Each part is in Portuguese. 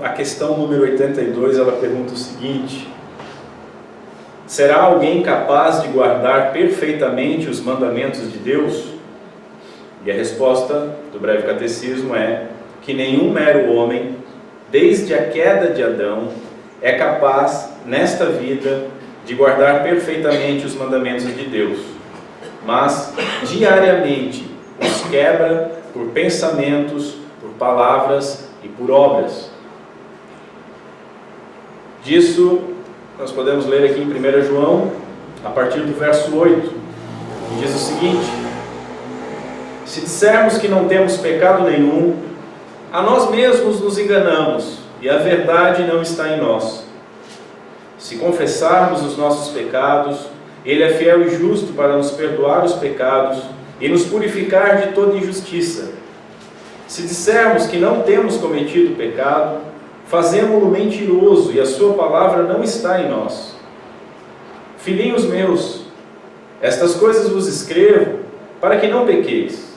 a questão número 82, ela pergunta o seguinte: será alguém capaz de guardar perfeitamente os mandamentos de Deus? E a resposta do breve catecismo é que nenhum mero homem, desde a queda de Adão, é capaz, nesta vida, de guardar perfeitamente os mandamentos de Deus, mas diariamente os quebra por pensamentos, por palavras e por obras. Disso nós podemos ler aqui em 1 João, a partir do verso 8, que diz o seguinte: se dissermos que não temos pecado nenhum, a nós mesmos nos enganamos e a verdade não está em nós. Se confessarmos os nossos pecados, Ele é fiel e justo para nos perdoar os pecados e nos purificar de toda injustiça. Se dissermos que não temos cometido pecado, fazemo-lo mentiroso e a sua palavra não está em nós. Filhinhos meus, estas coisas vos escrevo para que não pequeis.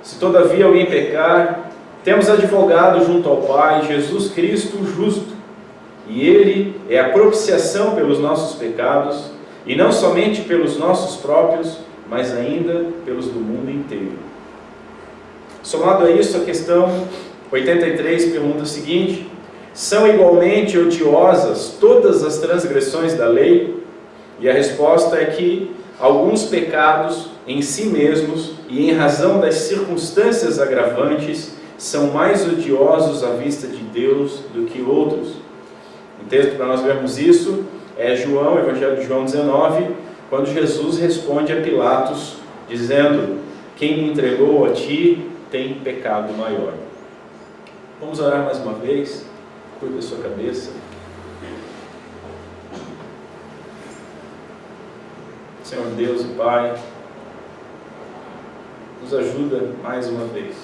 Se todavia alguém pecar, temos advogado junto ao Pai, Jesus Cristo o justo, e Ele é a propiciação pelos nossos pecados, e não somente pelos nossos próprios, mas ainda pelos do mundo inteiro. Somado a isso, a questão 83 pergunta o seguinte: são igualmente odiosas todas as transgressões da lei? E a resposta é que alguns pecados em si mesmos e em razão das circunstâncias agravantes são mais odiosos à vista de Deus do que outros. Um texto para nós vermos isso é João, Evangelho de João 19, quando Jesus responde a Pilatos, dizendo: quem me entregou a ti tem pecado maior. Vamos orar mais uma vez. Curva a sua cabeça. Senhor Deus e Pai, nos ajuda mais uma vez.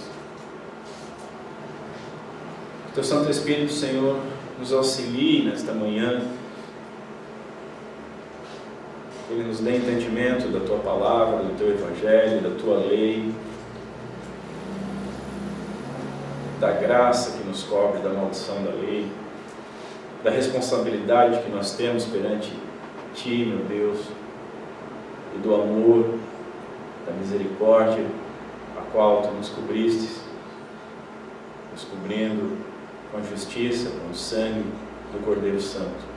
Teu Santo Espírito, Senhor, nos auxilie nesta manhã. Ele nos dê entendimento da Tua palavra, do Teu Evangelho, da Tua lei, da graça que nos cobre da maldição da lei, da responsabilidade que nós temos perante Ti, meu Deus, e do amor, da misericórdia, a qual Tu nos cobristes, nos cobrindo com a justiça, com o sangue do Cordeiro Santo.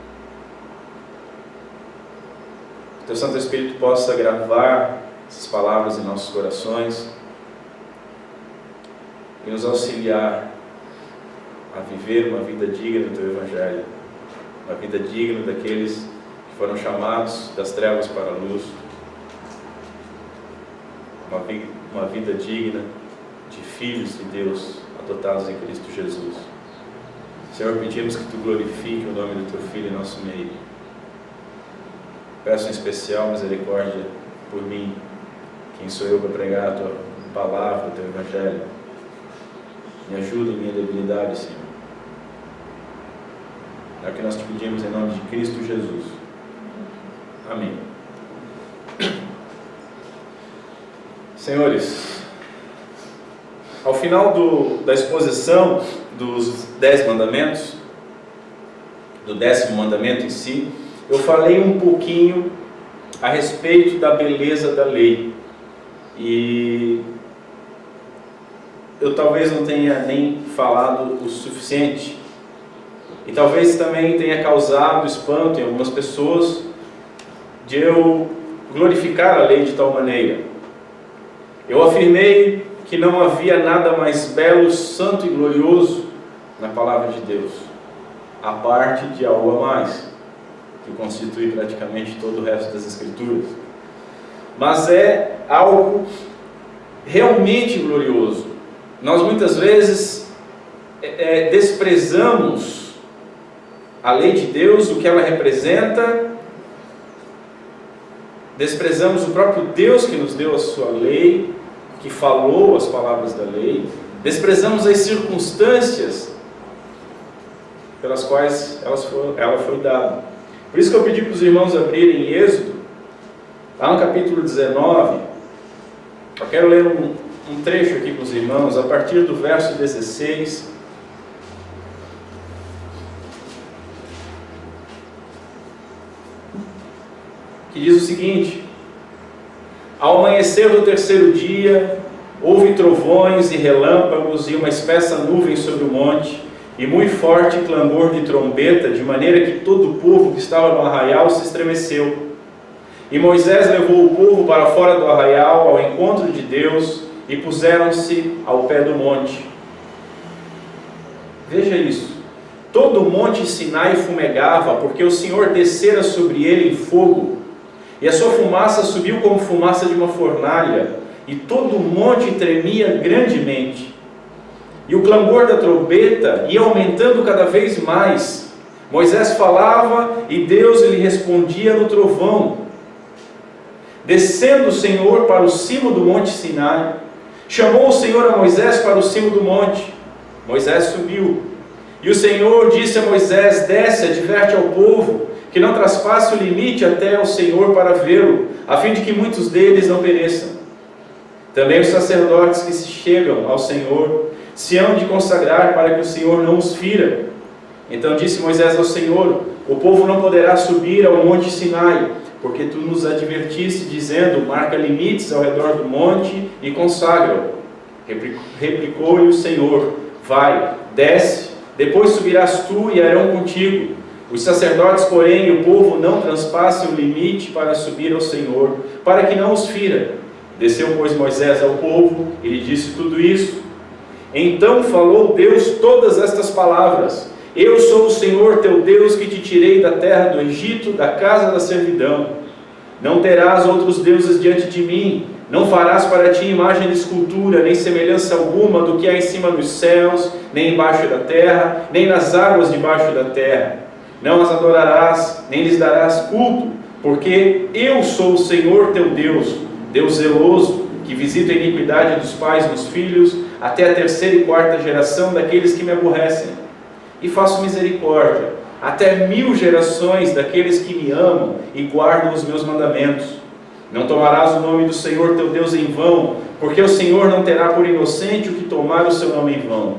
Que Teu Santo Espírito possa gravar essas palavras em nossos corações e nos auxiliar a viver uma vida digna do Teu Evangelho, uma vida digna daqueles que foram chamados das trevas para a luz, uma vida digna de filhos de Deus adotados em Cristo Jesus. Senhor, pedimos que Tu glorifique o nome do Teu Filho em nosso meio. Peço em especial misericórdia por mim, quem sou eu para pregar a Tua palavra, o Teu Evangelho. Me ajuda em minha debilidade, Senhor. É o que nós Te pedimos em nome de Cristo Jesus. Amém. Senhores, ao final da exposição dos 10 mandamentos, do 10º mandamento em si, eu falei um pouquinho a respeito da beleza da lei. E eu talvez não tenha nem falado o suficiente. E talvez também tenha causado espanto em algumas pessoas de eu glorificar a lei de tal maneira. Eu afirmei que não havia nada mais belo, santo e glorioso na palavra de Deus, a parte de algo a mais, que constitui praticamente todo o resto das Escrituras. Mas é algo realmente glorioso. Nós muitas vezes desprezamos a lei de Deus, o que ela representa, desprezamos o próprio Deus que nos deu a sua lei, que falou as palavras da lei, desprezamos as circunstâncias pelas quais ela foi dada. Por isso que eu pedi para os irmãos abrirem Êxodo, lá no capítulo 19, eu quero ler um trecho aqui para os irmãos, a partir do verso 16, que diz o seguinte: ao amanhecer do terceiro dia, houve trovões e relâmpagos e uma espessa nuvem sobre o monte, e muito forte clamor de trombeta, de maneira que todo o povo que estava no arraial se estremeceu. E Moisés levou o povo para fora do arraial, ao encontro de Deus, e puseram-se ao pé do monte. Veja isso. Todo o monte Sinai fumegava, porque o Senhor descera sobre ele em fogo, e a sua fumaça subiu como fumaça de uma fornalha, e todo o monte tremia grandemente. E o clamor da trombeta ia aumentando cada vez mais. Moisés falava e Deus lhe respondia no trovão. Descendo o Senhor para o cimo do monte Sinai, chamou o Senhor a Moisés para o cimo do monte. Moisés subiu. E o Senhor disse a Moisés: desce, adverte ao povo, que não traspasse o limite até o Senhor para vê-lo, a fim de que muitos deles não pereçam. Também os sacerdotes que se chegam ao Senhor se hão de consagrar para que o Senhor não os fira. Então disse Moisés ao Senhor: o povo não poderá subir ao monte Sinai, porque tu nos advertiste, dizendo: marca limites ao redor do monte e consagra-o. Replicou-lhe o Senhor: vai, desce, depois subirás tu e Arão contigo. Os sacerdotes, porém, e o povo não transpassem o limite para subir ao Senhor, para que não os fira. Desceu, pois, Moisés ao povo e lhe disse tudo isso. Então falou Deus todas estas palavras: eu sou o Senhor teu Deus, que te tirei da terra do Egito, da casa da servidão. Não terás outros deuses diante de mim. Não farás para ti imagem de escultura, nem semelhança alguma do que há em cima dos céus, nem embaixo da terra, nem nas águas debaixo da terra. Não as adorarás, nem lhes darás culto, porque eu sou o Senhor teu Deus, Deus zeloso, que visita a iniquidade dos pais nos filhos, até a terceira e quarta geração daqueles que me aborrecem. E faço misericórdia até 1000 gerações daqueles que me amam e guardam os meus mandamentos. Não tomarás o nome do Senhor teu Deus em vão, porque o Senhor não terá por inocente o que tomar o seu nome em vão.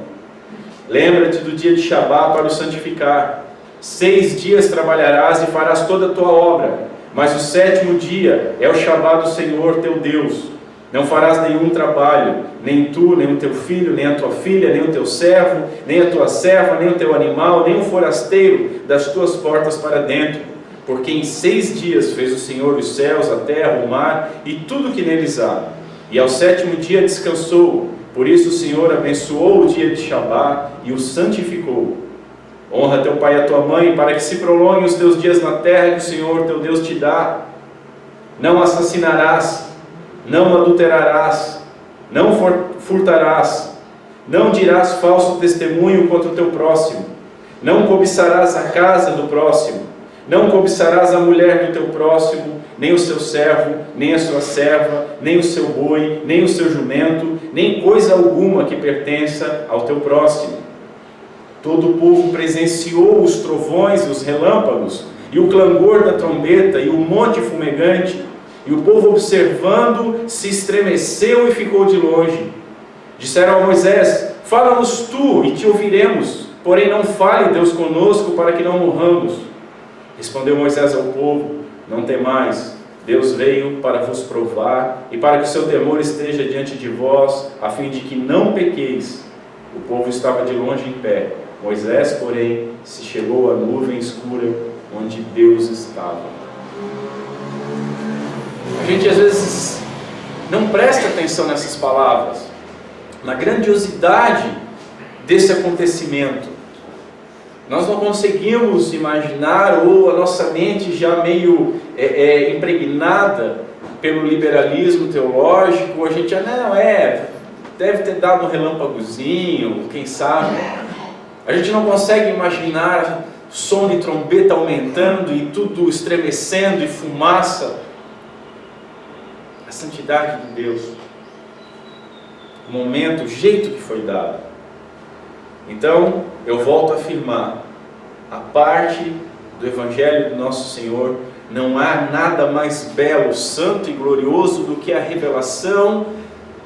Lembra-te do dia de Shabá para o santificar. 6 dias trabalharás e farás toda a tua obra, mas o 7º dia é o Shabá do Senhor teu Deus. Não farás nenhum trabalho, nem tu, nem o teu filho, nem a tua filha, nem o teu servo, nem a tua serva, nem o teu animal, nem o forasteiro das tuas portas para dentro. Porque em 6 dias fez o Senhor os céus, a terra, o mar e tudo que neles há. E ao 7º dia descansou. Por isso o Senhor abençoou o dia de Shabá e o santificou. Honra teu pai e a tua mãe, para que se prolonguem os teus dias na terra que o Senhor teu Deus te dá. Não assassinarás, não adulterarás, não furtarás, não dirás falso testemunho contra o teu próximo, não cobiçarás a casa do próximo, não cobiçarás a mulher do teu próximo, nem o seu servo, nem a sua serva, nem o seu boi, nem o seu jumento, nem coisa alguma que pertença ao teu próximo. Todo o povo presenciou os trovões e os relâmpagos, e o clangor da trombeta, e o monte fumegante, e o povo observando se estremeceu e ficou de longe. Disseram a Moisés: fala-nos tu e te ouviremos, porém não fale Deus conosco para que não morramos. Respondeu Moisés ao povo: não temais, Deus veio para vos provar e para que o seu temor esteja diante de vós, a fim de que não pequeis. O povo estava de longe em pé. Moisés, porém, se chegou à nuvem escura onde Deus estava. A gente às vezes não presta atenção nessas palavras, na grandiosidade desse acontecimento. Nós não conseguimos imaginar, ou a nossa mente já meio impregnada pelo liberalismo teológico, a gente deve ter dado um relâmpagozinho, quem sabe. A gente não consegue imaginar som de trombeta aumentando e tudo estremecendo e fumaça. A santidade de Deus, o momento, o jeito que foi dado. Então, eu volto a afirmar, a parte do Evangelho do nosso Senhor, não há nada mais belo, santo e glorioso do que a revelação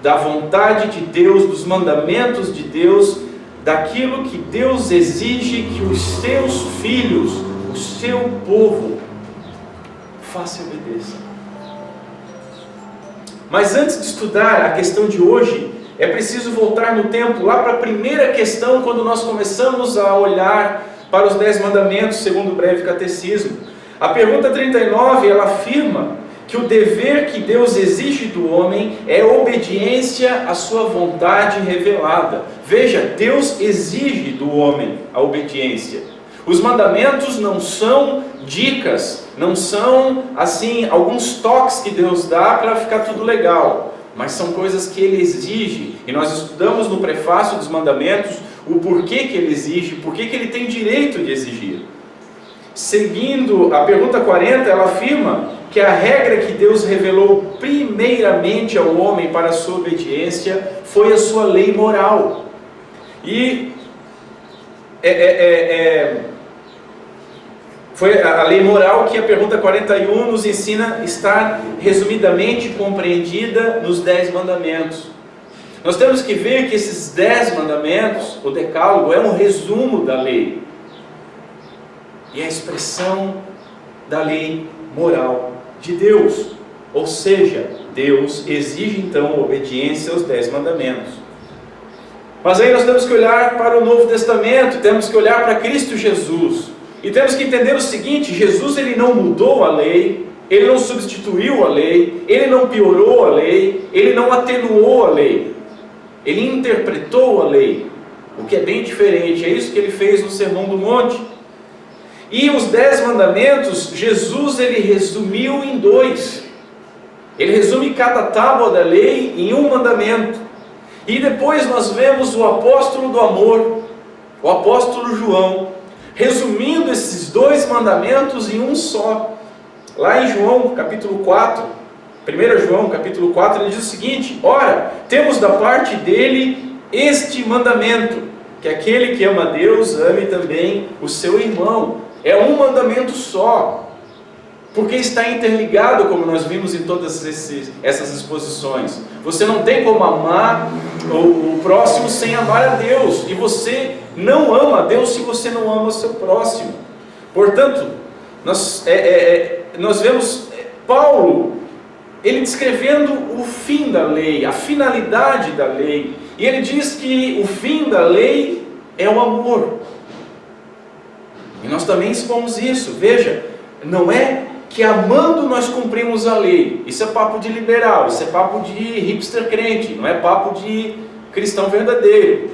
da vontade de Deus, dos mandamentos de Deus, daquilo que Deus exige que os seus filhos, o seu povo, faça e obedeça. Mas antes de estudar a questão de hoje, é preciso voltar no tempo, lá para a primeira questão, quando nós começamos a olhar para os 10 mandamentos, segundo o breve catecismo. A pergunta 39, ela afirma que o dever que Deus exige do homem é obediência à sua vontade revelada. Veja, Deus exige do homem a obediência. Os mandamentos não são dicas, não são assim alguns toques que Deus dá para ficar tudo legal, mas são coisas que Ele exige, e nós estudamos no prefácio dos mandamentos o porquê que Ele exige, porquê que Ele tem direito de exigir. Seguindo a pergunta 40, ela afirma que a regra que Deus revelou primeiramente ao homem para a sua obediência foi a sua lei moral. E foi a lei moral que a pergunta 41 nos ensina estar resumidamente compreendida nos 10 mandamentos. Nós temos que ver que esses 10 mandamentos, o decálogo, é um resumo da lei. E é a expressão da lei moral de Deus. Ou seja, Deus exige então obediência aos 10 mandamentos. Mas aí nós temos que olhar para o Novo Testamento, temos que olhar para Cristo Jesus. E temos que entender o seguinte: Jesus ele não mudou a lei, ele não substituiu a lei, ele não piorou a lei, ele não atenuou a lei. Ele interpretou a lei, o que é bem diferente. É isso que ele fez no Sermão do Monte. E os 10 mandamentos, Jesus ele resumiu em 2. Ele resume cada tábua da lei em um mandamento. E depois nós vemos o apóstolo do amor, o apóstolo João, resumindo esses 2 mandamentos em um só. Lá em João capítulo 4, 1 João capítulo 4, ele diz o seguinte: ora, temos da parte dele este mandamento, que aquele que ama a Deus ame também o seu irmão. É um mandamento só, porque está interligado, como nós vimos em todas essas exposições. Você não tem como amar o próximo sem amar a Deus, e você não ama a Deus se você não ama o seu próximo. Portanto, nós vemos Paulo, ele descrevendo o fim da lei, a finalidade da lei, e ele diz que o fim da lei é o amor. E nós também expomos isso. Veja, não é que amando nós cumprimos a lei. Isso é papo de liberal, isso é papo de hipster crente, não é papo de cristão verdadeiro.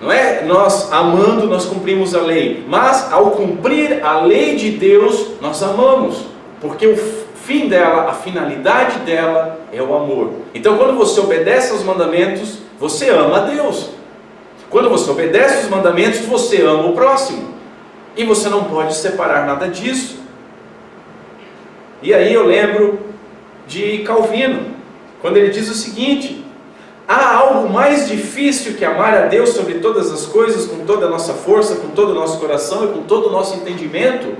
Não é nós amando nós cumprimos a lei, mas ao cumprir a lei de Deus nós amamos, porque o fim dela, a finalidade dela é o amor. Então quando você obedece aos mandamentos, você ama a Deus. Quando você obedece os mandamentos, você ama o próximo. E você não pode separar nada disso. E aí eu lembro de Calvino, quando ele diz o seguinte: há algo mais difícil que amar a Deus sobre todas as coisas, com toda a nossa força, com todo o nosso coração e com todo o nosso entendimento?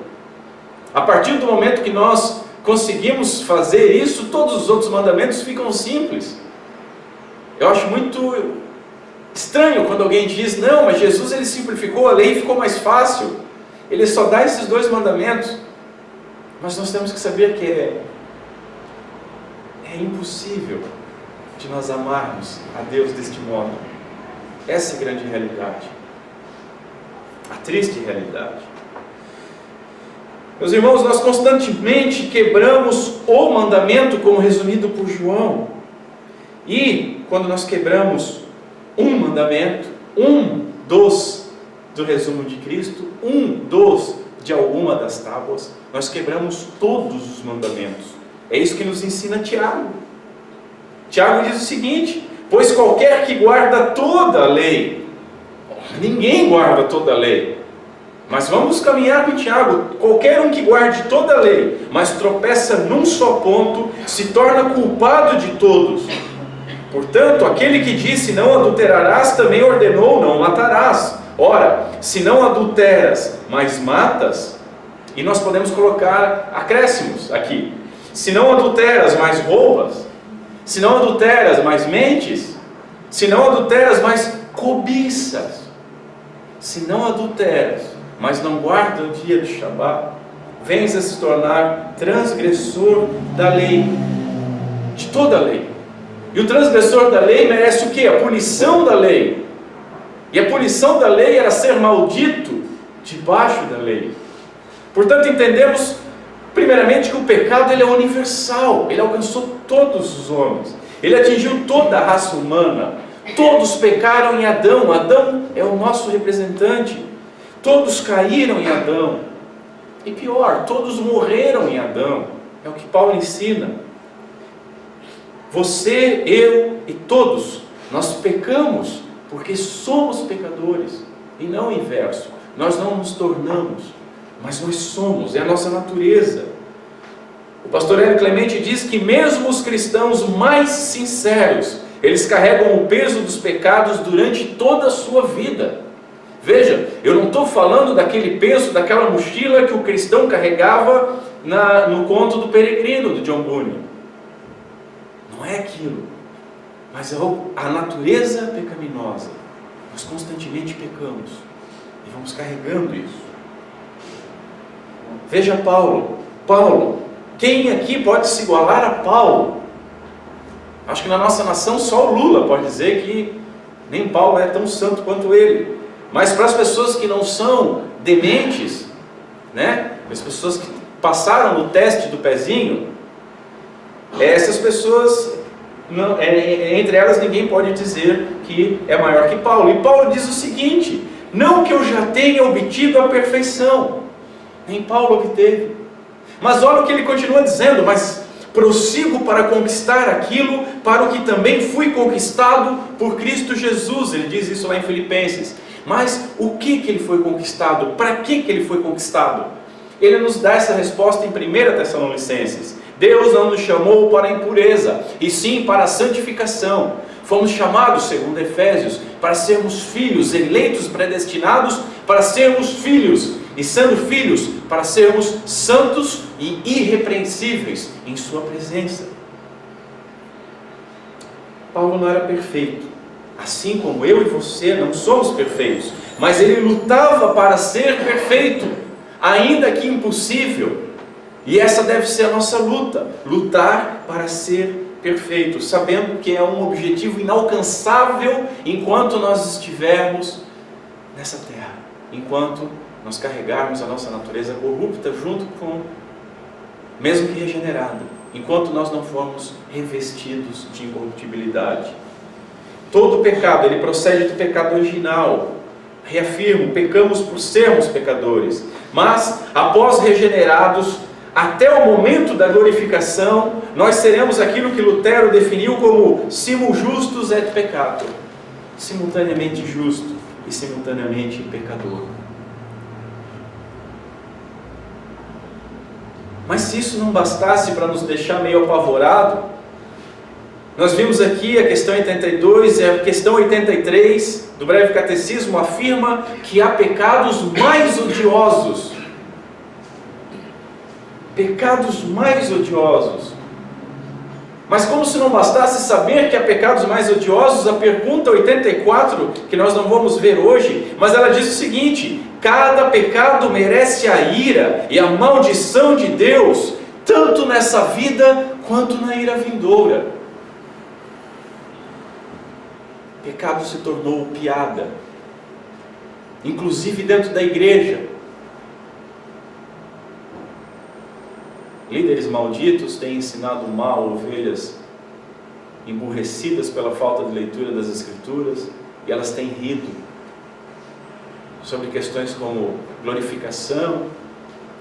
A partir do momento que nós conseguimos fazer isso, todos os outros mandamentos ficam simples. Eu acho muito estranho quando alguém diz: não, mas Jesus ele simplificou a lei e ficou mais fácil. Ele só dá esses 2 mandamentos. Mas nós temos que saber que é impossível de nós amarmos a Deus deste modo. Essa é a grande realidade, a triste realidade. Meus irmãos, nós constantemente quebramos o mandamento, como resumido por João. E quando nós quebramos um mandamento, um dos do resumo de Cristo, um dos de alguma das tábuas, nós quebramos todos os mandamentos. É isso que nos ensina Tiago. Tiago diz o seguinte: pois qualquer que guarda toda a lei, ninguém guarda toda a lei, mas vamos caminhar com Tiago, qualquer um que guarde toda a lei, mas tropeça num só ponto, se torna culpado de todos. Portanto, aquele que disse não adulterarás, também ordenou não matarás. Ora, se não adulteras, mas matas, e nós podemos colocar acréscimos aqui: se não adulteras, mas roubas, se não adulteras, mas mentes, se não adulteras, mas cobiças, se não adulteras, mas não guarda o dia do Shabat, vens a se tornar transgressor da lei, de toda a lei. E o transgressor da lei merece o quê? A punição da lei. E a punição da lei era ser maldito debaixo da lei. Portanto, entendemos primeiramente que o pecado ele é universal, ele alcançou todos os homens, ele atingiu toda a raça humana. Todos pecaram em Adão, Adão é o nosso representante. Todos caíram em Adão. E pior, todos morreram em Adão. É o que Paulo ensina. Você, eu e todos, nós pecamos porque somos pecadores, e não o inverso. Nós não nos tornamos, mas nós somos, é a nossa natureza. O pastor Hélio Clemente diz que mesmo os cristãos mais sinceros, eles carregam o peso dos pecados durante toda a sua vida. Veja, eu não estou falando daquele peso, daquela mochila que o cristão carregava no conto do Peregrino, do John Bunyan. Não é aquilo, mas é a natureza pecaminosa. Nós constantemente pecamos e vamos carregando isso. Veja Paulo, quem aqui pode se igualar a Paulo? Acho que na nossa nação só o Lula pode dizer que nem Paulo é tão santo quanto ele. Mas para as pessoas que não são dementes, né? As pessoas que passaram no teste do pezinho, essas pessoas, entre elas ninguém pode dizer que é maior que Paulo. E Paulo diz o seguinte: não que eu já tenha obtido a perfeição, nem Paulo obteve. Mas olha o que ele continua dizendo: mas prossigo para conquistar aquilo para o que também fui conquistado por Cristo Jesus. Ele diz isso lá em Filipenses. Mas o que ele foi conquistado? Para que ele foi conquistado? Ele nos dá essa resposta em 1 Tessalonicenses. Deus não nos chamou para a impureza, e sim para a santificação. Fomos chamados, segundo Efésios, para sermos filhos, eleitos, predestinados para sermos filhos, e sendo filhos, para sermos santos e irrepreensíveis em sua presença. Paulo não era perfeito, assim como eu e você não somos perfeitos, mas ele lutava para ser perfeito, ainda que impossível. E essa deve ser a nossa luta, lutar para ser perfeito, sabendo que é um objetivo inalcançável enquanto nós estivermos nessa terra, enquanto nós carregarmos a nossa natureza corrupta junto com, mesmo que regenerada, enquanto nós não formos revestidos de incorruptibilidade. Todo pecado, ele procede do pecado original. Reafirmo, pecamos por sermos pecadores, mas após regenerados, até o momento da glorificação, nós seremos aquilo que Lutero definiu como simul justus et peccator, simultaneamente justo e simultaneamente pecador. Mas se isso não bastasse para nos deixar meio apavorado, nós vimos aqui a questão 82 e a questão 83 do breve catecismo afirma que há pecados mais odiosos. Pecados mais odiosos. Mas como se não bastasse saber que há pecados mais odiosos, a pergunta 84, que nós não vamos ver hoje, mas ela diz o seguinte: cada pecado merece a ira e a maldição de Deus, tanto nessa vida quanto na ira vindoura. Pecado se tornou piada, inclusive dentro da igreja. Líderes malditos têm ensinado mal ovelhas emburrecidas pela falta de leitura das Escrituras, e elas têm rido sobre questões como glorificação,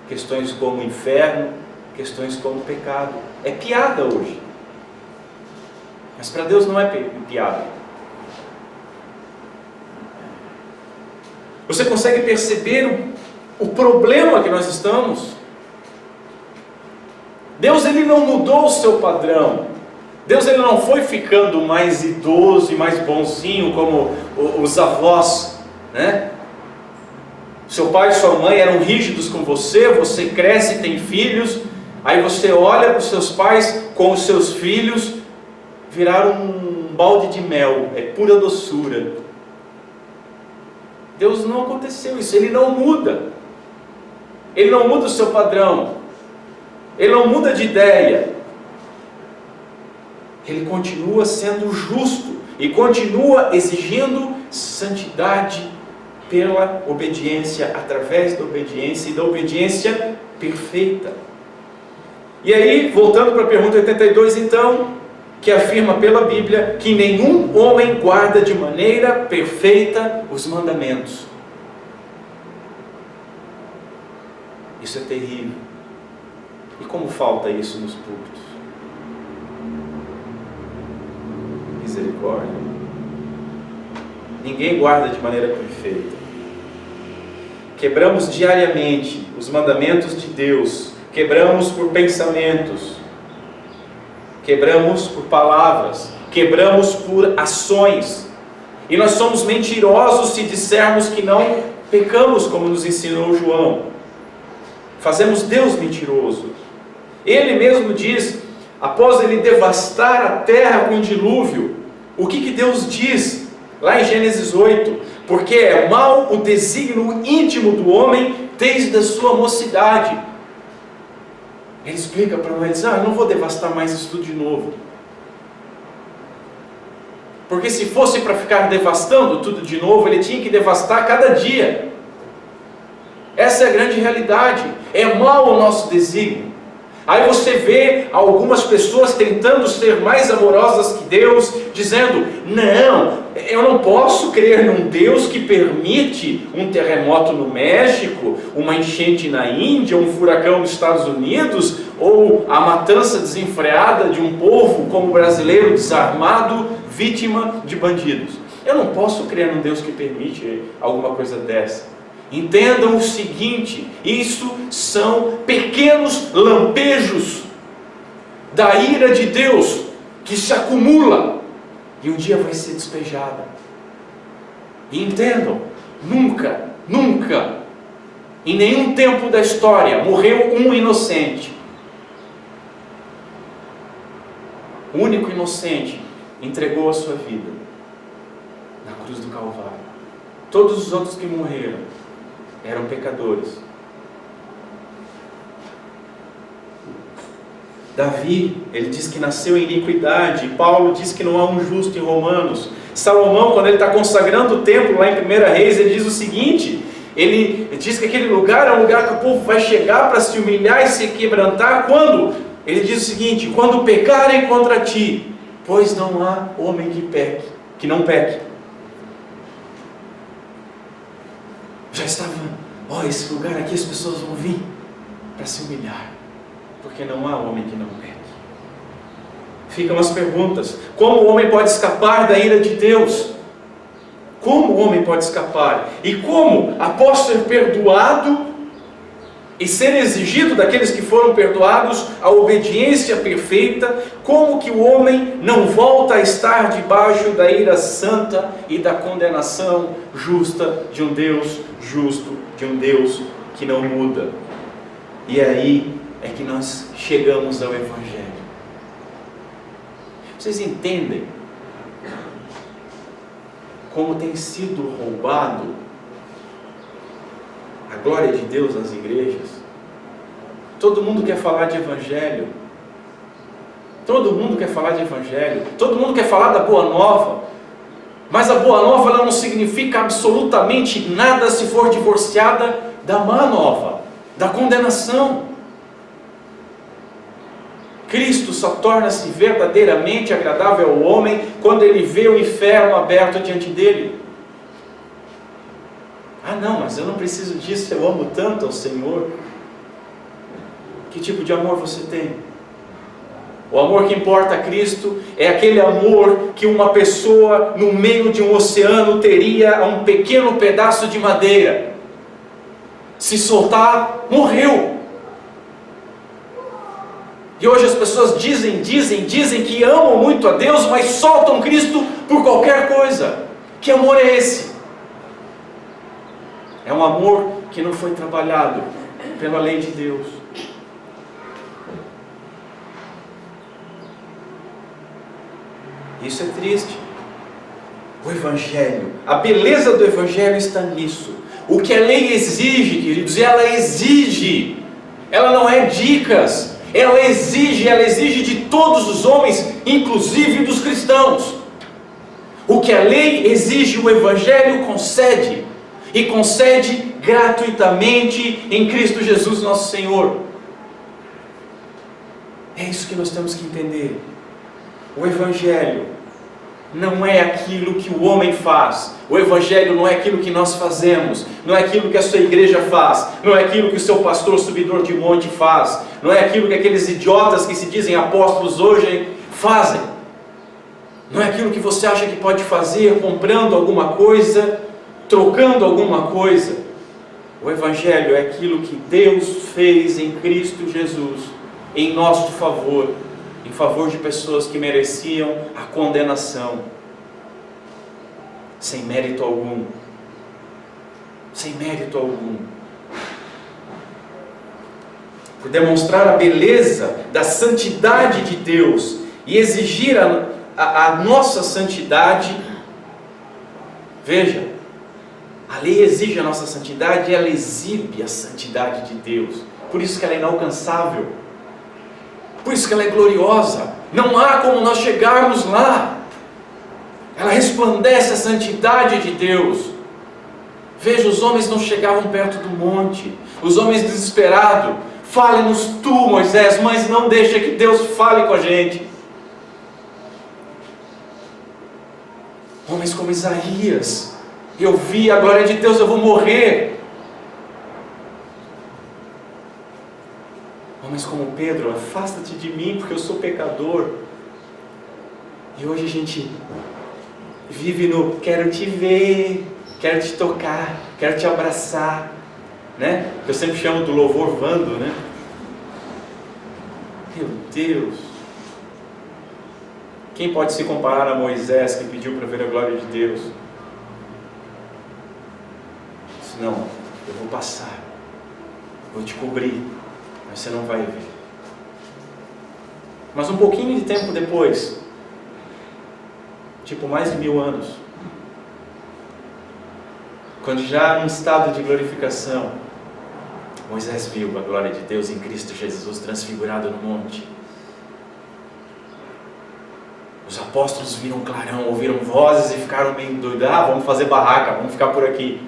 questões como inferno, questões como pecado. É piada hoje, mas para Deus não é piada. Você consegue perceber o problema que nós estamos? Deus ele não mudou o seu padrão. Deus ele não foi ficando mais idoso e mais bonzinho como os avós, né? Seu pai e sua mãe eram rígidos com você, você cresce e tem filhos, aí você olha para os seus pais com os seus filhos, viraram um balde de mel, é pura doçura. Deus não aconteceu isso, ele não muda. Ele não muda o seu padrão. Ele não muda de ideia. Ele continua sendo justo e continua exigindo santidade pela obediência, através da obediência e da obediência perfeita. E aí, voltando para a pergunta 82, então, que afirma pela Bíblia que nenhum homem guarda de maneira perfeita os mandamentos. Isso é terrível. E como falta isso nos púlpitos? Misericórdia. Ninguém guarda de maneira perfeita. Quebramos diariamente os mandamentos de Deus. Quebramos por pensamentos. Quebramos por palavras. Quebramos por ações. E nós somos mentirosos se dissermos que não pecamos, como nos ensinou João. Fazemos Deus mentiroso. Ele mesmo diz, após ele devastar a terra com o dilúvio, o que Deus diz? Lá em Gênesis 8, porque é mau o desígnio íntimo do homem desde a sua mocidade. Ele explica para nós, eu não vou devastar mais isso tudo de novo. Porque se fosse para ficar devastando tudo de novo, ele tinha que devastar cada dia. Essa é a grande realidade. É mau o nosso desígnio. Aí você vê algumas pessoas tentando ser mais amorosas que Deus, dizendo, não, eu não posso crer num Deus que permite um terremoto no México, uma enchente na Índia, um furacão nos Estados Unidos, ou a matança desenfreada de um povo como o brasileiro desarmado, vítima de bandidos. Eu não posso crer num Deus que permite alguma coisa dessa. Entendam o seguinte, isso são pequenos lampejos da ira de Deus que se acumula e um dia vai ser despejada. E entendam, nunca, em nenhum tempo da história morreu um inocente. O único inocente entregou a sua vida na cruz do Calvário. Todos os outros que morreram eram pecadores. Davi, ele diz que nasceu em iniquidade. Paulo diz que não há um justo em Romanos. Salomão, quando ele está consagrando o templo lá em 1 Reis, ele diz o seguinte, ele diz que aquele lugar é um lugar que o povo vai chegar para se humilhar e se quebrantar. Quando? Ele diz o seguinte, quando pecarem contra ti, pois não há homem que não peque. Já estava, esse lugar aqui as pessoas vão vir para se humilhar, porque não há homem que não peque. Ficam as perguntas, como o homem pode escapar da ira de Deus? Como o homem pode escapar? E como, após ser perdoado e ser exigido daqueles que foram perdoados a obediência perfeita, como que o homem não volta a estar debaixo da ira santa e da condenação justa de um Deus justo, de um Deus que não muda? E aí é que nós chegamos ao Evangelho. Vocês entendem como tem sido roubado a glória de Deus nas igrejas? Todo mundo quer falar de Evangelho. Todo mundo quer falar de Evangelho. Todo mundo quer falar da Boa Nova. Mas a Boa Nova ela não significa absolutamente nada se for divorciada da Má Nova, da condenação. Cristo só torna-se verdadeiramente agradável ao homem quando ele vê o inferno aberto diante dele. Não, mas eu não preciso disso, eu amo tanto ao Senhor. Que tipo de amor você tem? O amor que importa a Cristo é aquele amor que uma pessoa no meio de um oceano teria a um pequeno pedaço de madeira. Se soltar, morreu. E hoje as pessoas dizem que amam muito a Deus, mas soltam Cristo por qualquer coisa. Que amor é esse? É um amor que não foi trabalhado pela lei de Deus. Isso é triste. O Evangelho, a beleza do Evangelho está nisso. O que a lei exige, queridos, ela exige. Ela não é dicas. Ela exige de todos os homens, inclusive dos cristãos. O que a lei exige, o Evangelho concede. E concede gratuitamente em Cristo Jesus nosso Senhor. É isso que nós temos que entender. O Evangelho não é aquilo que o homem faz. O Evangelho não é aquilo que nós fazemos. Não é aquilo que a sua igreja faz. Não é aquilo que o seu pastor subidor de monte faz. Não é aquilo que aqueles idiotas que se dizem apóstolos hoje fazem. Não é aquilo que você acha que pode fazer comprando alguma coisa, trocando alguma coisa. O Evangelho é aquilo que Deus fez em Cristo Jesus, em nosso favor, em favor de pessoas que mereciam a condenação, sem mérito algum. Sem mérito algum. Por demonstrar a beleza da santidade de Deus e exigir a nossa santidade. Veja, a lei exige a nossa santidade e ela exibe a santidade de Deus. Por isso que ela é inalcançável. Por isso que ela é gloriosa. Não há como nós chegarmos lá. Ela resplandece a santidade de Deus. Veja, os homens não chegavam perto do monte. Os homens desesperados: fale-nos tu, Moisés, mas não deixa que Deus fale com a gente. Homens como Isaías: eu vi a glória de Deus, eu vou morrer. Homens como Pedro: afasta-te de mim, porque eu sou pecador. E hoje a gente vive no quero te ver, quero te tocar, quero te abraçar, né? Eu sempre chamo do louvor vando, né? Meu Deus! Quem pode se comparar a Moisés que pediu para ver a glória de Deus? Disse: não, eu vou passar, vou te cobrir, mas você não vai ver. Mas um pouquinho de tempo depois, tipo mais de 1000 anos, quando já em estado de glorificação, Moisés viu a glória de Deus em Cristo Jesus transfigurado no monte. Os apóstolos viram um clarão, ouviram vozes e ficaram meio doidos. Vamos fazer barraca, vamos ficar por aqui.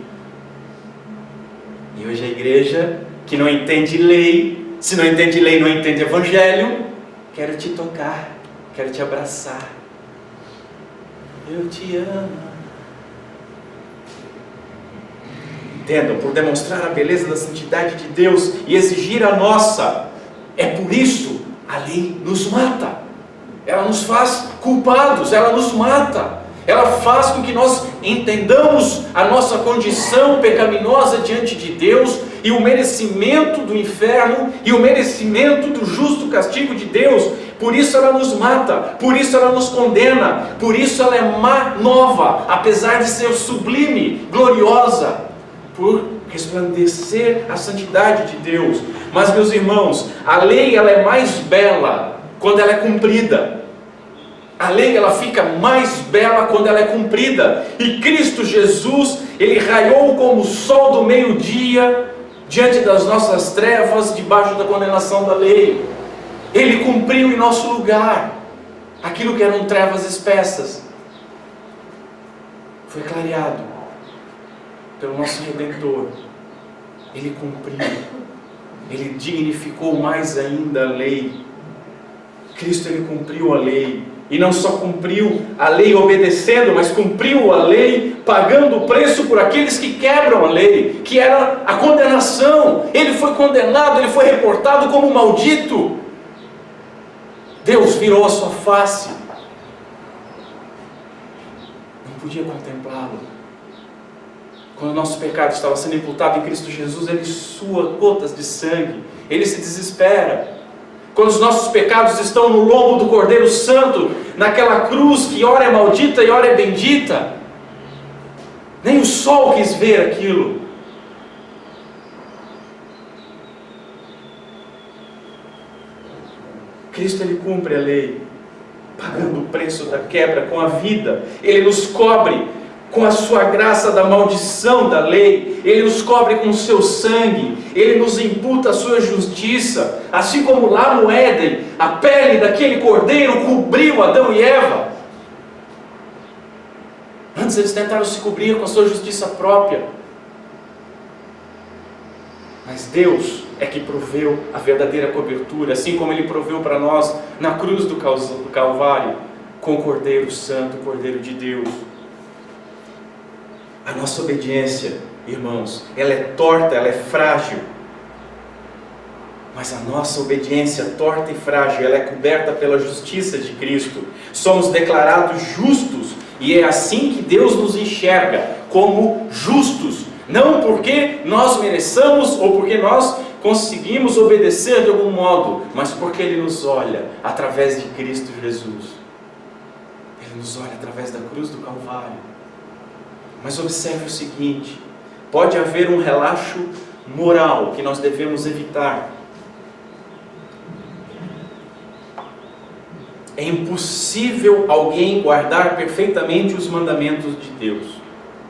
E hoje a igreja, que não entende lei, se não entende lei, não entende evangelho, quero te tocar, quero te abraçar. Eu te amo. Entendam, por demonstrar a beleza da santidade de Deus e exigir a nossa, é por isso a lei nos mata. Ela nos faz culpados, ela nos mata. Ela faz com que nós entendamos a nossa condição pecaminosa diante de Deus e o merecimento do inferno e o merecimento do justo castigo de Deus. Por isso ela nos mata, por isso ela nos condena, por isso ela é má nova, apesar de ser sublime, gloriosa, por resplandecer a santidade de Deus. Mas, meus irmãos, a lei ela é mais bela quando ela é cumprida. A lei ela fica mais bela quando ela é cumprida. E Cristo Jesus, Ele raiou como o sol do meio-dia diante das nossas trevas, debaixo da condenação da lei. Ele cumpriu em nosso lugar aquilo que eram trevas espessas. Foi clareado pelo nosso Redentor. Ele cumpriu. Ele dignificou mais ainda a lei. Cristo, Ele cumpriu a lei. E não só cumpriu a lei obedecendo, mas cumpriu a lei pagando o preço por aqueles que quebram a lei, que era a condenação. Ele foi condenado, ele foi reportado como maldito. Deus virou a sua face, não podia contemplá-lo. Quando o nosso pecado estava sendo imputado em Cristo Jesus, Ele sua gotas de sangue, Ele se desespera. Quando os nossos pecados estão no lombo do Cordeiro Santo, naquela cruz que ora é maldita e ora é bendita, nem o sol quis ver aquilo. Cristo, Ele cumpre a lei, pagando o preço da quebra com a vida. Ele nos cobre com a sua graça da maldição da lei, Ele nos cobre com o seu sangue, Ele nos imputa a sua justiça, assim como lá no Éden, a pele daquele cordeiro cobriu Adão e Eva. Antes eles tentaram se cobrir com a sua justiça própria, mas Deus é que proveu a verdadeira cobertura, assim como Ele proveu para nós na cruz do Calvário, com o Cordeiro Santo, o Cordeiro de Deus. A nossa obediência, irmãos, ela é torta, ela é frágil, mas a nossa obediência torta e frágil, ela é coberta pela justiça de Cristo. Somos declarados justos, e é assim que Deus nos enxerga, como justos, não porque nós mereçamos ou porque nós conseguimos obedecer de algum modo, mas porque Ele nos olha através de Cristo Jesus. Ele nos olha através da cruz do Calvário. Mas observe o seguinte: pode haver um relaxo moral que nós devemos evitar. É impossível alguém guardar perfeitamente os mandamentos de Deus.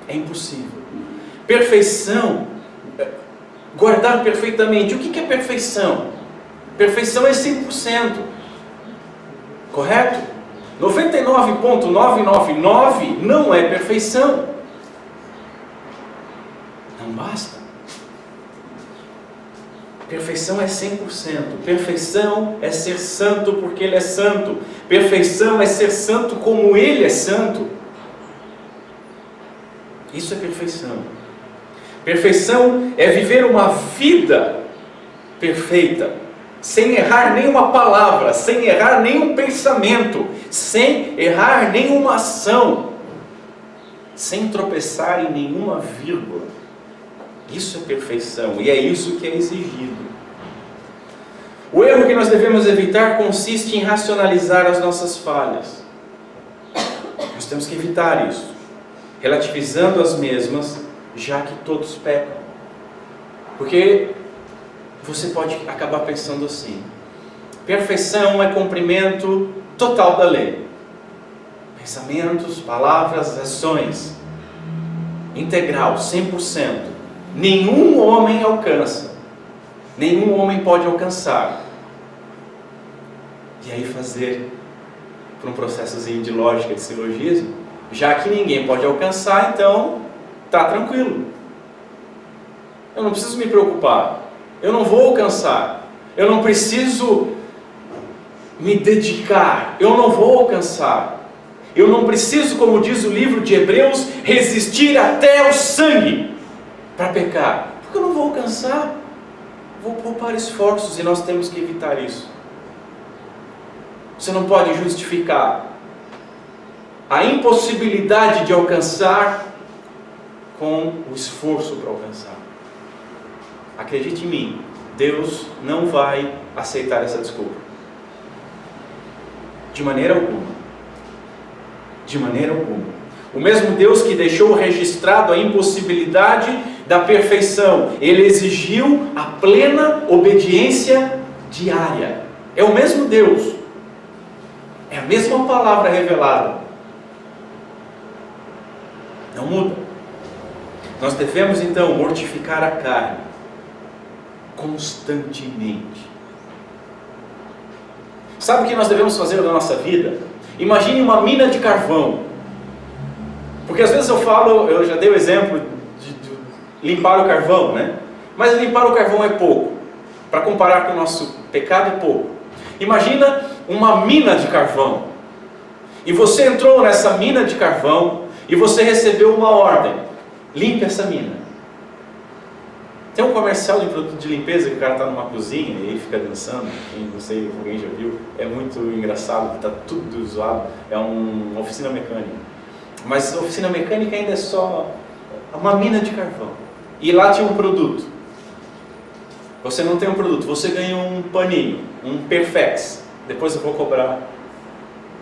É impossível. Perfeição, guardar perfeitamente. O que é perfeição? Perfeição é 100%. Correto? 99,999 não é perfeição. Não basta. Perfeição é 100%. Perfeição é ser santo porque Ele é santo. Perfeição é ser santo como Ele é santo. Isso é perfeição. Perfeição é viver uma vida perfeita, sem errar nenhuma palavra, sem errar nenhum pensamento, sem errar nenhuma ação, sem tropeçar em nenhuma vírgula. Isso é perfeição, e é isso que é exigido. O erro que nós devemos evitar consiste em racionalizar as nossas falhas. Nós temos que evitar isso, relativizando as mesmas, já que todos pecam. Porque você pode acabar pensando assim: perfeição é cumprimento total da lei. Pensamentos, palavras, ações, integral, 100%. Nenhum homem alcança, nenhum homem pode alcançar. E aí fazer por um processozinho de lógica, de silogismo, já que ninguém pode alcançar, então está tranquilo. Eu não preciso me preocupar, eu não vou alcançar, eu não preciso me dedicar, eu não vou alcançar. Eu não preciso, como diz o livro de Hebreus, resistir até o sangue para pecar, porque eu não vou alcançar. Vou poupar esforços, e nós temos que evitar isso. Você não pode justificar a impossibilidade de alcançar com o esforço para alcançar. Acredite em mim, Deus não vai aceitar essa desculpa. De maneira alguma. De maneira alguma. O mesmo Deus que deixou registrado a impossibilidade da perfeição, Ele exigiu a plena obediência diária. É o mesmo Deus. É a mesma palavra revelada. Não muda. Nós devemos então mortificar a carne constantemente. Sabe o que nós devemos fazer na nossa vida? Imagine uma mina de carvão. Porque às vezes eu já dei o exemplo de limpar o carvão, né? Mas limpar o carvão é pouco. Para comparar com o nosso pecado é pouco. Imagina uma mina de carvão. E você entrou nessa mina de carvão e você recebeu uma ordem: limpe essa mina. Tem um comercial de produto de limpeza que o cara está numa cozinha e ele fica dançando. Não sei se alguém já viu. É muito engraçado, está tudo zoado. É uma oficina mecânica. Mas a oficina mecânica ainda é só uma mina de carvão. E lá tinha um produto. Você não tem um produto, você ganha um paninho, um Perfex. Depois eu vou cobrar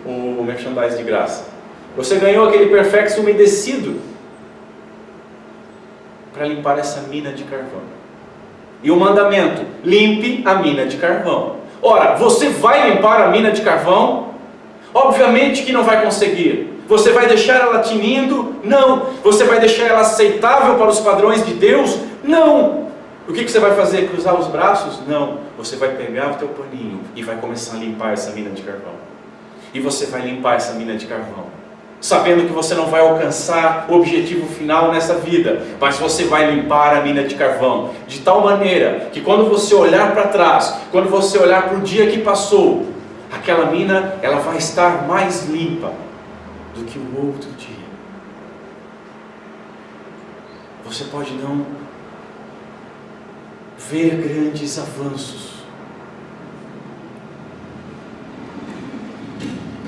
o merchandise de graça. Você ganhou aquele Perfex umedecido para limpar essa mina de carvão. E o mandamento: limpe a mina de carvão. Ora, você vai limpar a mina de carvão? Obviamente que não vai conseguir. Você vai deixar ela tinindo? Não. Você vai deixar ela aceitável para os padrões de Deus? Não. O que você vai fazer? Cruzar os braços? Não. Você vai pegar o teu paninho e vai começar a limpar essa mina de carvão. E você vai limpar essa mina de carvão, sabendo que você não vai alcançar o objetivo final nessa vida, mas você vai limpar a mina de carvão, de tal maneira que quando você olhar para trás, quando você olhar para o dia que passou, aquela mina, ela vai estar mais limpa do que o outro dia. Você pode não ver grandes avanços,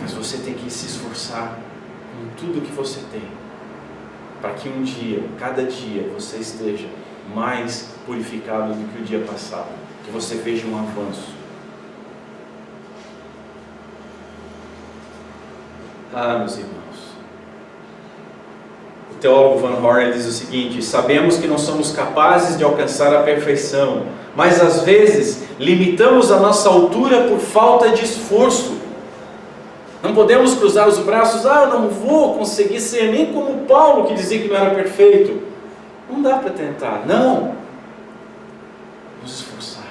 mas você tem que se esforçar com tudo que você tem, para que um dia, cada dia, você esteja mais purificado do que o dia passado, que você veja um avanço. Meus irmãos, o teólogo Van Horn diz o seguinte: sabemos que não somos capazes de alcançar a perfeição, mas às vezes limitamos a nossa altura por falta de esforço. Não podemos cruzar os braços: eu não vou conseguir ser nem como Paulo, que dizia que não era perfeito. Não dá para tentar, não. Nos esforçar.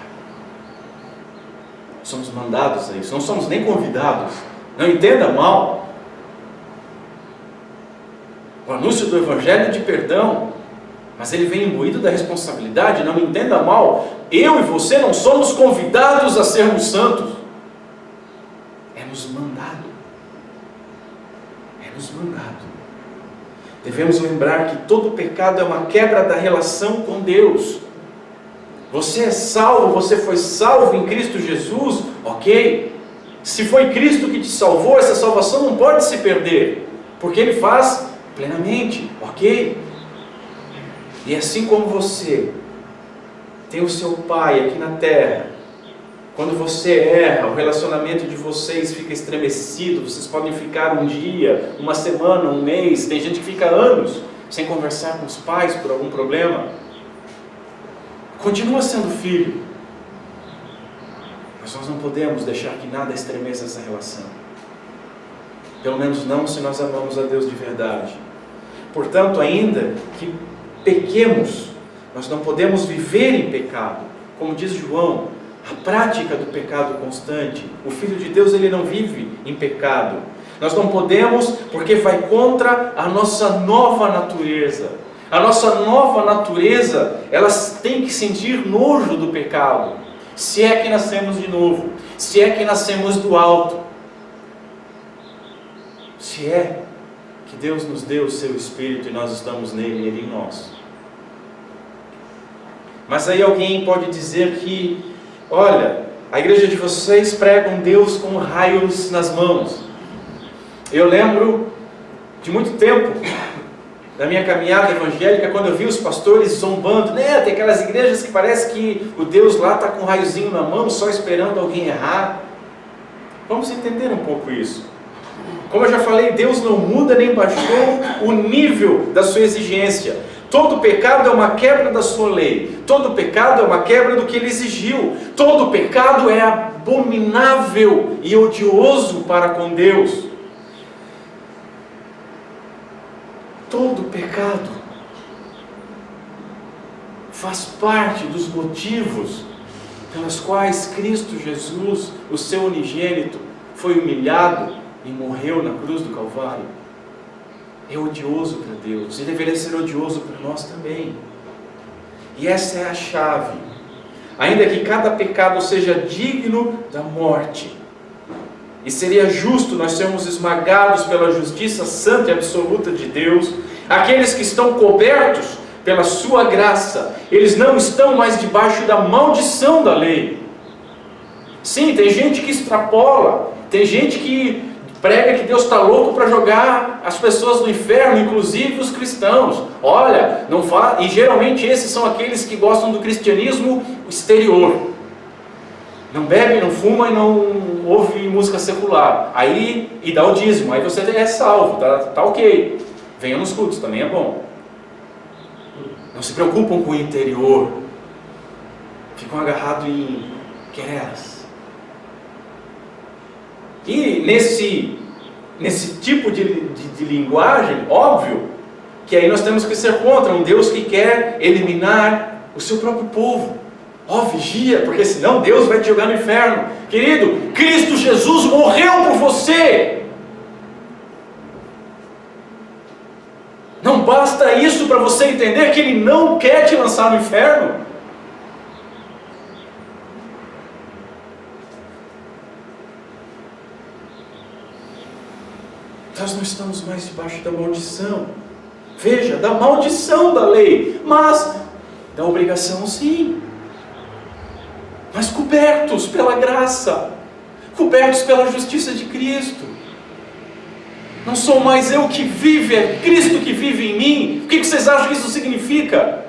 Somos mandados a isso, não somos nem convidados. Não entenda mal. O anúncio do Evangelho de perdão, mas ele vem imbuído da responsabilidade. Não me entenda mal. Eu e você não somos convidados a sermos santos. É nos mandado. É nos mandado. Devemos lembrar que todo pecado é uma quebra da relação com Deus. Você é salvo, você foi salvo em Cristo Jesus, ok? Se foi Cristo que te salvou, essa salvação não pode se perder, porque Ele faz plenamente, ok? E assim como você tem o seu Pai aqui na terra, quando você erra, o relacionamento de vocês fica estremecido, vocês podem ficar um dia, uma semana, um mês, tem gente que fica anos sem conversar com os pais por algum problema. Continua sendo filho, mas nós não podemos deixar que nada estremeça essa relação. Pelo menos não se nós amamos a Deus de verdade. Portanto, ainda que pequemos, nós não podemos viver em pecado. Como diz João, a prática do pecado constante. O Filho de Deus, ele não vive em pecado. Nós não podemos, porque vai contra a nossa nova natureza. A nossa nova natureza, ela tem que sentir nojo do pecado. Se é que nascemos de novo, se é que nascemos do alto, se é que Deus nos deu o seu Espírito e nós estamos nele e ele em nós. Mas aí alguém pode dizer que, olha, a igreja de vocês prega um Deus com raios nas mãos. Eu lembro de muito tempo da minha caminhada evangélica, quando eu vi os pastores zombando, né? Tem aquelas igrejas que parece que o Deus lá está com um raiozinho na mão, só esperando alguém errar. Vamos entender um pouco isso. Como eu já falei, Deus não muda nem baixou o nível da sua exigência. Todo pecado é uma quebra da sua lei. Todo pecado é uma quebra do que Ele exigiu. Todo pecado é abominável e odioso para com Deus. Todo pecado faz parte dos motivos pelos quais Cristo Jesus, o seu unigênito, foi humilhado e morreu na cruz do Calvário. É odioso para Deus e deveria ser odioso para nós também. E essa é a chave. Ainda que cada pecado seja digno da morte, e seria justo nós sermos esmagados pela justiça santa e absoluta de Deus, aqueles que estão cobertos pela sua graça, eles não estão mais debaixo da maldição da lei. Sim, tem gente que extrapola, tem gente que prega que Deus está louco para jogar as pessoas no inferno, inclusive os cristãos. Olha, não fala. E geralmente esses são aqueles que gostam do cristianismo exterior. Não bebe, não fuma e não ouve música secular. Aí, e dá o dízimo, aí você é salvo, tá ok. Venha nos cultos, também é bom. Não se preocupam com o interior. Ficam agarrados em querelas. E nesse nesse tipo de linguagem, óbvio, que aí nós temos que ser contra um Deus que quer eliminar o seu próprio povo. Vigia, porque senão Deus vai te jogar no inferno. Querido, Cristo Jesus morreu por você. Não basta isso para você entender que Ele não quer te lançar no inferno? Nós não estamos mais debaixo da maldição. Veja, da maldição da lei, mas da obrigação sim. Mas cobertos pela graça, cobertos pela justiça de Cristo. Não sou mais eu que vive, é Cristo que vive em mim. O que vocês acham que isso significa?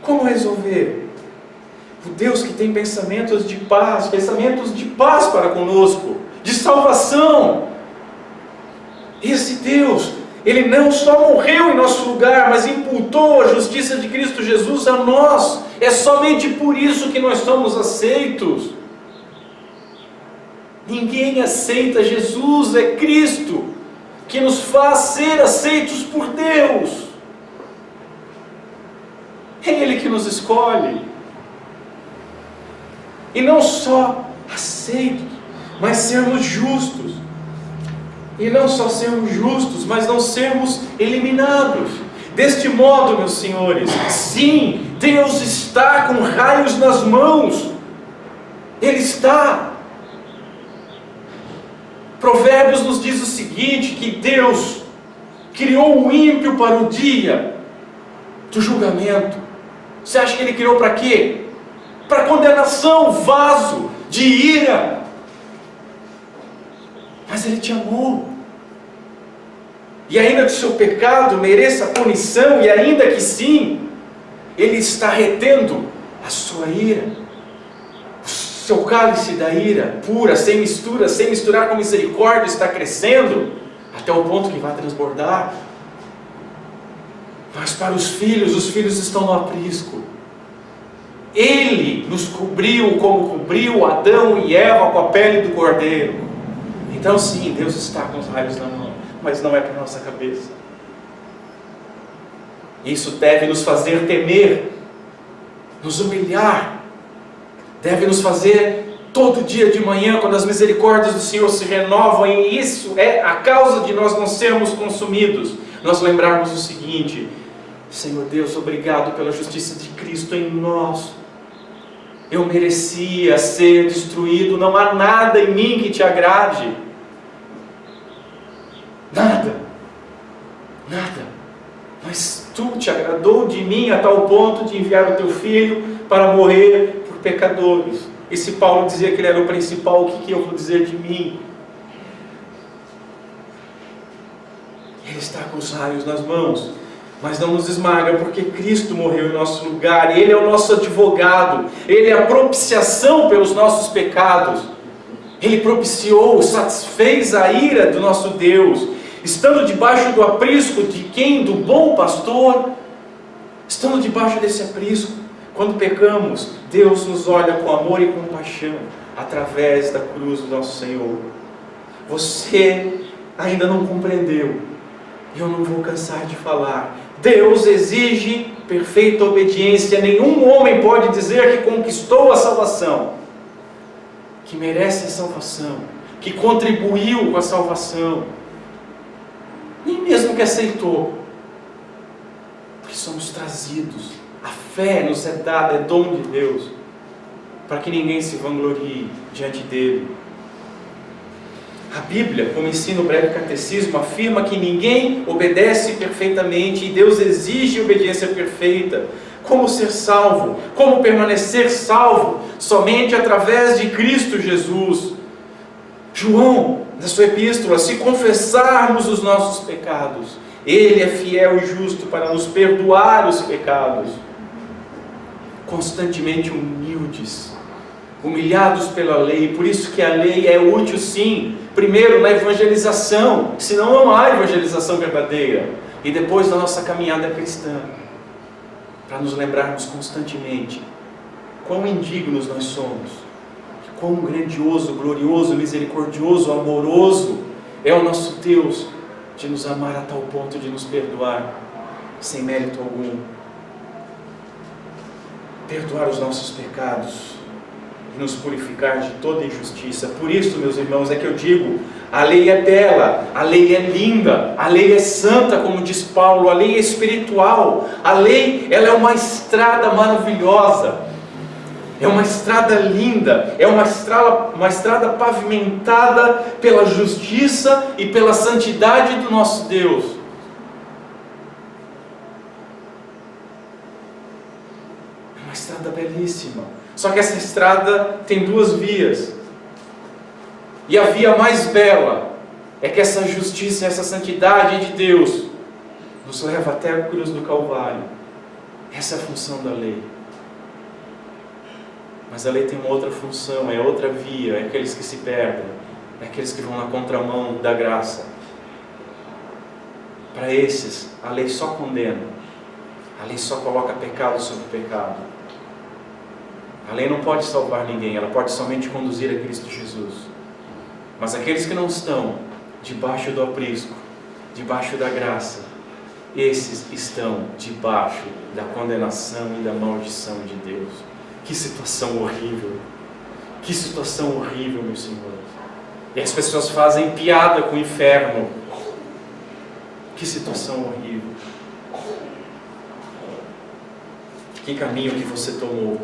Como resolver? O Deus que tem pensamentos de paz para conosco, de salvação. Esse Deus, Ele não só morreu em nosso lugar, mas imputou a justiça de Cristo Jesus a nós. É somente por isso que nós somos aceitos. Ninguém aceita Jesus, é Cristo que nos faz ser aceitos por Deus. É Ele que nos escolhe. E não só aceitos, mas sermos justos. E não só sermos justos, mas não sermos eliminados. Deste modo, meus senhores, sim, Deus está com raios nas mãos. Ele está. Provérbios nos diz o seguinte, que Deus criou o ímpio para o dia do julgamento. Você acha que Ele criou para quê? Para condenação, vaso de ira. Mas Ele te amou. E ainda que o seu pecado mereça punição, e ainda que sim, Ele está retendo a sua ira. O seu cálice da ira pura, sem mistura, sem misturar com misericórdia, está crescendo até o ponto que vai transbordar. Mas para os filhos estão no aprisco. Ele nos cobriu como cobriu Adão e Eva com a pele do cordeiro. Então sim, Deus está com os raios na mão, mas não é para a nossa cabeça. Isso deve nos fazer temer, nos humilhar, deve nos fazer todo dia de manhã, quando as misericórdias do Senhor se renovam, e isso é a causa de nós não sermos consumidos, nós lembrarmos o seguinte: Senhor Deus, obrigado pela justiça de Cristo em nós. Eu merecia ser destruído, não há nada em mim que te agrade. Nada. Mas Tu te agradou de mim a tal ponto de enviar o Teu Filho para morrer por pecadores. E se Paulo dizia que ele era o principal, o que eu vou dizer de mim? Ele está com os raios nas mãos, mas não nos esmaga, porque Cristo morreu em nosso lugar. Ele é o nosso advogado, Ele é a propiciação pelos nossos pecados. Ele propiciou, satisfez a ira do nosso Deus, estando debaixo do aprisco de quem? Do bom pastor. Estando debaixo desse aprisco, quando pecamos, Deus nos olha com amor e compaixão, através da cruz do nosso Senhor. Você ainda não compreendeu, e eu não vou cansar de falar. Deus exige perfeita obediência. Nenhum homem pode dizer que conquistou a salvação, que merece a salvação, que contribuiu com a salvação, nem mesmo que aceitou, porque somos trazidos. A fé nos é dada, é dom de Deus, para que ninguém se vanglorie diante dele. A Bíblia, como ensina o breve catecismo, afirma que ninguém obedece perfeitamente, e Deus exige obediência perfeita. Como ser salvo? Como permanecer salvo? Somente através de Cristo Jesus. João, na sua epístola, se confessarmos os nossos pecados, Ele é fiel e justo para nos perdoar os pecados. Constantemente humilhados pela lei, por isso que a lei é útil sim, primeiro na evangelização, senão não há evangelização verdadeira, e depois na nossa caminhada cristã, para nos lembrarmos constantemente quão indignos nós somos, quão grandioso, glorioso, misericordioso, amoroso é o nosso Deus de nos amar a tal ponto de nos perdoar sem mérito algum. Perdoar os nossos pecados e nos purificar de toda injustiça. Por isso, meus irmãos, é que eu digo, a lei é bela, a lei é linda, a lei é santa, como diz Paulo, a lei é espiritual, a lei, ela é uma estrada maravilhosa, é uma estrada linda, é uma estrada pavimentada pela justiça e pela santidade do nosso Deus. É uma estrada belíssima. Só que essa estrada tem duas vias. E a via mais bela é que essa justiça, essa santidade de Deus nos leva até a cruz do Calvário. Essa é a função da lei. Mas a lei tem uma outra função, é outra via, é aqueles que se perdem, é aqueles que vão na contramão da graça. Para esses, a lei só condena, a lei só coloca pecado sobre pecado. A lei não pode salvar ninguém, ela pode somente conduzir a Cristo Jesus. Mas aqueles que não estão debaixo do aprisco, debaixo da graça, esses estão debaixo da condenação e da maldição de Deus. Que situação horrível! Que situação horrível, meu Senhor! E as pessoas fazem piada com o inferno. Que situação horrível! Que caminho que você tomou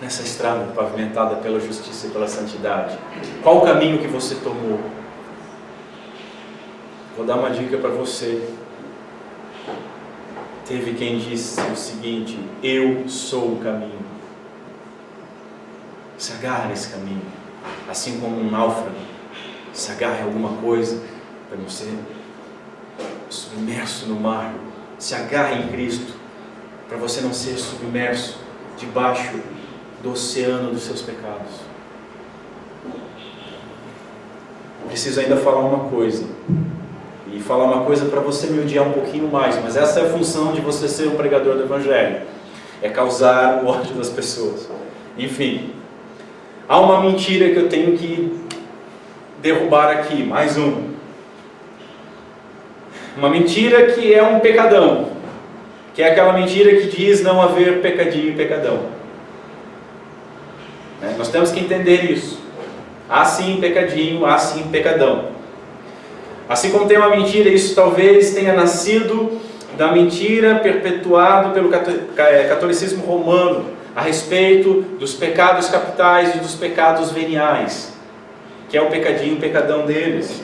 nessa estrada pavimentada pela justiça e pela santidade? Qual o caminho que você tomou? Vou dar uma dica para você. Teve quem disse o seguinte: eu sou o caminho. Se agarra nesse caminho, assim como um náufrago se agarra em alguma coisa para não ser submerso no mar. Se agarra em Cristo para você não ser submerso debaixo do oceano dos seus pecados. Preciso ainda falar uma coisa. E falar uma coisa para você me odiar um pouquinho mais, mas essa é a função de você ser um pregador do Evangelho, é causar o ódio das pessoas. Enfim, há uma mentira que eu tenho que derrubar aqui, mais uma mentira que é um pecadão, que é aquela mentira que diz não haver pecadinho e pecadão. Nós temos que entender isso. Há sim pecadinho, há sim pecadão. Assim como tem uma mentira, isso talvez tenha nascido da mentira perpetuada pelo catolicismo romano a respeito dos pecados capitais e dos pecados veniais, que é o pecadinho, o pecadão deles.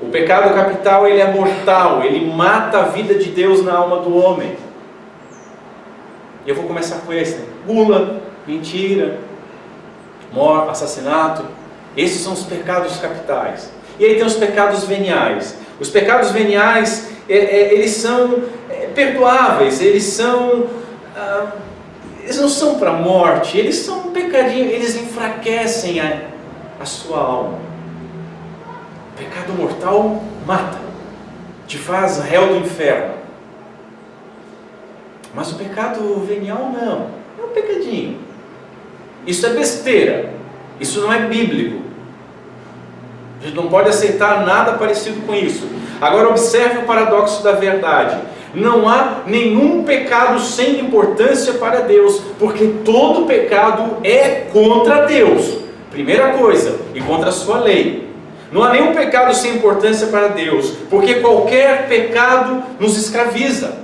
O pecado capital, ele é mortal, ele mata a vida de Deus na alma do homem. E eu vou começar com esse, né? Gula, mentira, morte, assassinato. Esses são os pecados capitais. E aí tem os pecados veniais. Os pecados veniais, eles são perdoáveis, eles não são para a morte, eles são um pecadinho, eles enfraquecem a sua alma. O pecado mortal mata, te faz réu do inferno. Mas o pecado venial não, é um pecadinho. Isso é besteira, isso não é bíblico. A gente não pode aceitar nada parecido com isso. Agora observe o paradoxo da verdade. Não há nenhum pecado sem importância para Deus, porque todo pecado é contra Deus. Primeira coisa, e contra a sua lei. Não há nenhum pecado sem importância para Deus, porque qualquer pecado nos escraviza.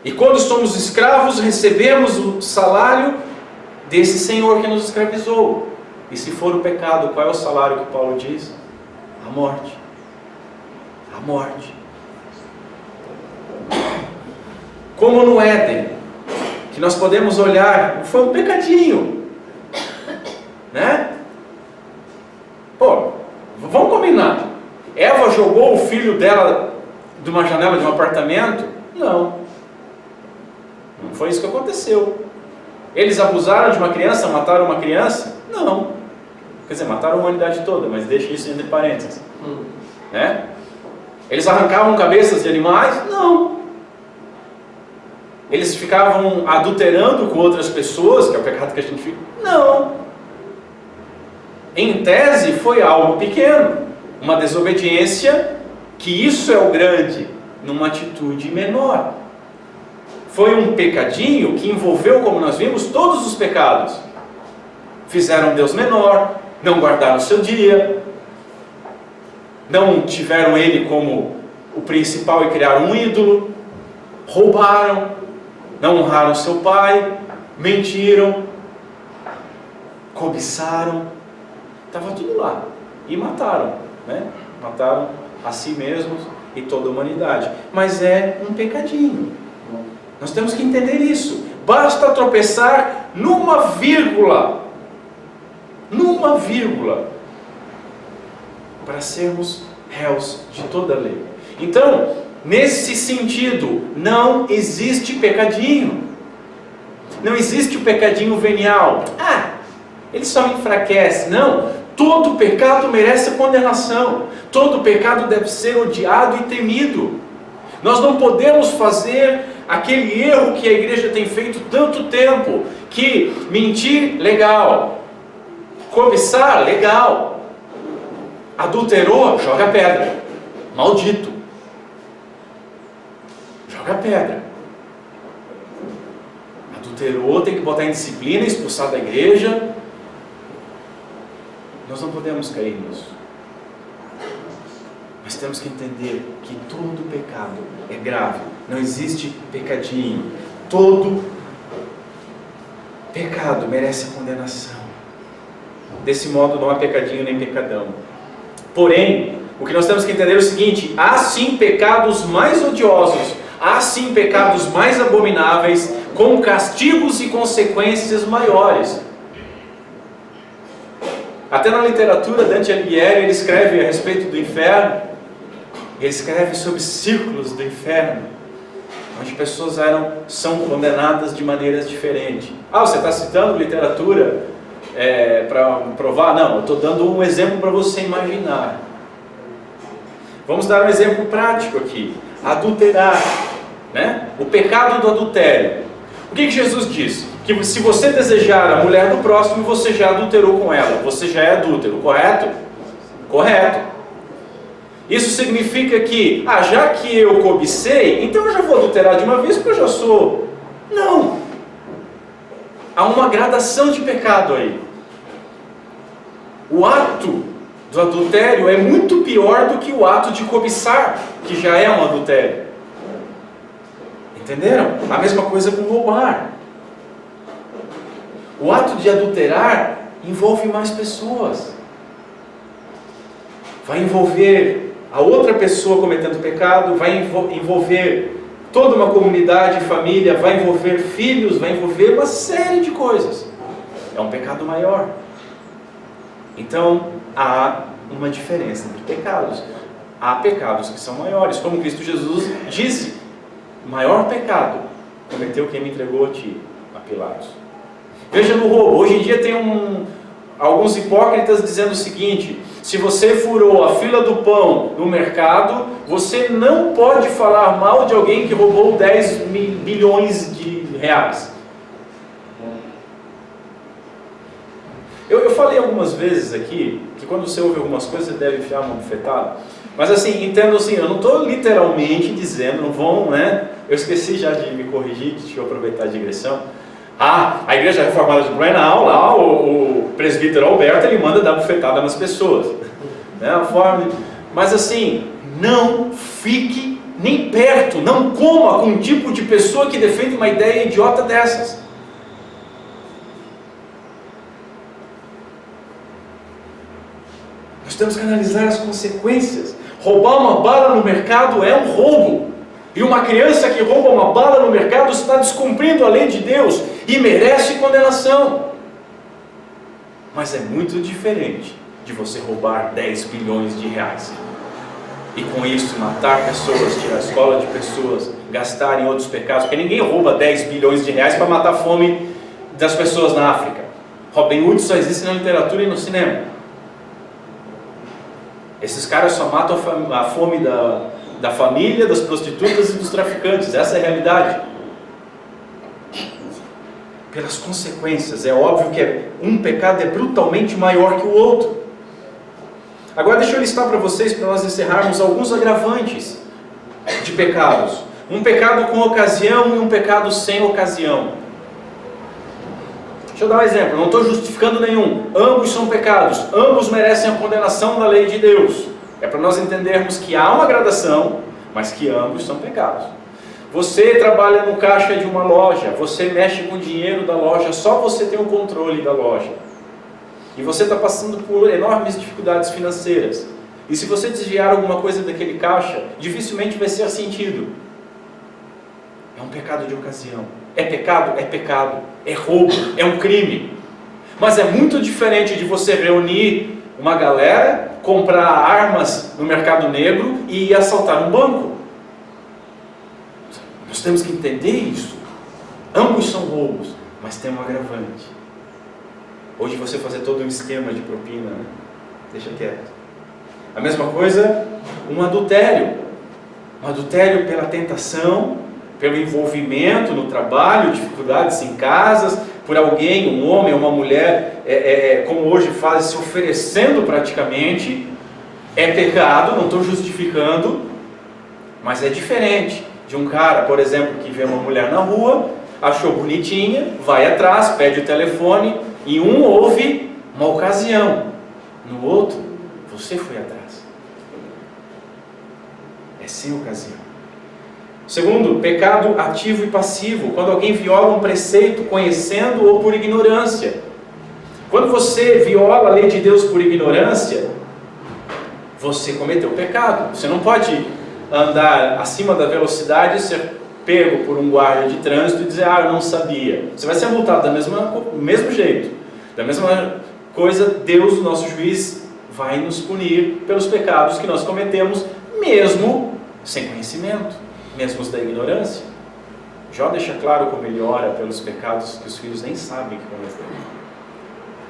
E quando somos escravos, recebemos o salário desse Senhor que nos escravizou. E se for o pecado, qual é o salário que Paulo diz? A morte. A morte. Como no Éden, que nós podemos olhar, foi um pecadinho, né? Pô, vamos combinar. Eva jogou o filho dela de uma janela de um apartamento? Não. Não foi isso que aconteceu. Eles abusaram de uma criança, mataram uma criança? Não. Quer dizer, mataram a humanidade toda, mas deixa isso entre parênteses. Né? Eles arrancavam cabeças de animais? Não. Eles ficavam adulterando com outras pessoas, que é o pecado que a gente fica? Não. em tese, foi algo pequeno, uma desobediência, que isso é o grande, numa atitude menor. Foi um pecadinho que envolveu, como nós vimos, todos os pecados. Fizeram Deus menor, não guardaram o seu dia, não tiveram Ele como o principal e criaram um ídolo, roubaram, não honraram seu pai, mentiram, cobiçaram, estava tudo lá, e mataram, né? Mataram a si mesmos e toda a humanidade. Mas é um pecadinho. Nós temos que entender isso. Basta tropeçar numa vírgula, para sermos réus de toda a lei. Então, nesse sentido, não existe pecadinho. Não existe o pecadinho venial. Ele só me enfraquece. Não, todo pecado merece condenação. Todo pecado deve ser odiado e temido. Nós não podemos fazer aquele erro que a igreja tem feito tanto tempo, que mentir, legal. Cobiçar, legal. Adulterou, joga pedra. Maldito. Joga pedra. Adulterou, tem que botar em disciplina, expulsar da igreja. Nós não podemos cair nisso. Mas temos que entender que todo pecado é grave. Não existe pecadinho. Todo pecado merece a condenação. Desse modo não há pecadinho nem pecadão. Porém, o que nós temos que entender é o seguinte: há sim pecados mais odiosos, há sim pecados mais abomináveis, com castigos e consequências maiores. Até na literatura, Dante Alighieri, ele escreve a respeito do inferno. Ele escreve sobre círculos do inferno, onde pessoas são condenadas de maneiras diferentes. Você está citando literatura para provar? Não, eu estou dando um exemplo para você imaginar. Vamos dar um exemplo prático aqui. Adulterar, né? O pecado do adultério. O que Jesus disse? Que se você desejar a mulher do próximo, você já adulterou com ela. Você já é adúltero, correto? Correto. Isso significa que, já que eu cobicei, então eu já vou adulterar de uma vez porque eu já sou. Não. Há uma gradação de pecado aí. O ato do adultério é muito pior do que o ato de cobiçar, que já é um adultério. Entenderam? A mesma coisa com roubar. O ato de adulterar envolve mais pessoas. Vai envolver a outra pessoa cometendo pecado, vai envolver toda uma comunidade, família, vai envolver filhos, vai envolver uma série de coisas. É um pecado maior. Então, há uma diferença entre pecados. Há pecados que são maiores, como Cristo Jesus disse: o maior pecado cometeu quem me entregou a ti, a Pilatos. Veja no roubo. Hoje em dia tem alguns hipócritas dizendo o seguinte: se você furou a fila do pão no mercado, você não pode falar mal de alguém que roubou 10 bilhões de reais. Eu falei algumas vezes aqui que quando você ouve algumas coisas você deve enfiar uma bufetada. Mas assim, entendo assim, eu não estou literalmente dizendo, não vão, né? Eu esqueci já de me corrigir, deixa eu aproveitar a digressão. A Igreja Reformada de Blumenau, lá o presbítero Alberto, ele manda dar bufetada nas pessoas, né? Mas assim, não fique nem perto, não coma com um tipo de pessoa que defende uma ideia idiota dessas. Nós temos que analisar as consequências. Roubar uma bala no mercado é um roubo. E uma criança que rouba uma bala no mercado está descumprindo a lei de Deus e merece condenação. Mas é muito diferente de você roubar 10 bilhões de reais e com isso matar pessoas, tirar a escola de pessoas, gastar em outros pecados, porque ninguém rouba 10 bilhões de reais para matar a fome das pessoas na África. Robin Hood só existe na literatura e no cinema. Esses caras só matam a fome da família, das prostitutas e dos traficantes. Essa é a realidade. pelas consequências. É óbvio que um pecado é brutalmente maior que o outro. Agora deixa eu listar para vocês, para nós encerrarmos, alguns agravantes de pecados. Um pecado com ocasião e um pecado sem ocasião. Deixa eu dar um exemplo, não estou justificando nenhum. Ambos são pecados, ambos merecem a condenação da lei de Deus. É para nós entendermos que há uma gradação, mas que ambos são pecados. Você trabalha no caixa de uma loja, você mexe com o dinheiro da loja, só você tem o controle da loja. E você está passando por enormes dificuldades financeiras. E se você desviar alguma coisa daquele caixa, dificilmente vai ser sentido. É um pecado de ocasião. É pecado? É pecado. É roubo, é um crime. Mas é muito diferente de você reunir uma galera, comprar armas no mercado negro e ir assaltar um banco. Nós temos que entender isso. Ambos são roubos, mas tem um agravante. Hoje você fazer todo um esquema de propina, né? Deixa quieto. A mesma coisa, um adultério. Um adultério pela tentação, pelo envolvimento no trabalho, dificuldades em casas, por alguém, um homem ou uma mulher, como hoje faz, se oferecendo praticamente. É pecado, não estou justificando, mas é diferente de um cara, por exemplo, que vê uma mulher na rua, achou bonitinha, vai atrás, pede o telefone, e um houve uma ocasião, no outro, você foi atrás. É sem ocasião. Segundo, pecado ativo e passivo, quando alguém viola um preceito conhecendo ou por ignorância. Quando você viola a lei de Deus por ignorância, você cometeu pecado. Você não pode andar acima da velocidade e ser pego por um guarda de trânsito e dizer, eu não sabia. Você vai ser multado do mesmo jeito. Da mesma coisa, Deus, o nosso juiz, vai nos punir pelos pecados que nós cometemos, mesmo sem conhecimento, mesmo os da ignorância. Jó deixa claro como ele ora pelos pecados que os filhos nem sabem que cometeram.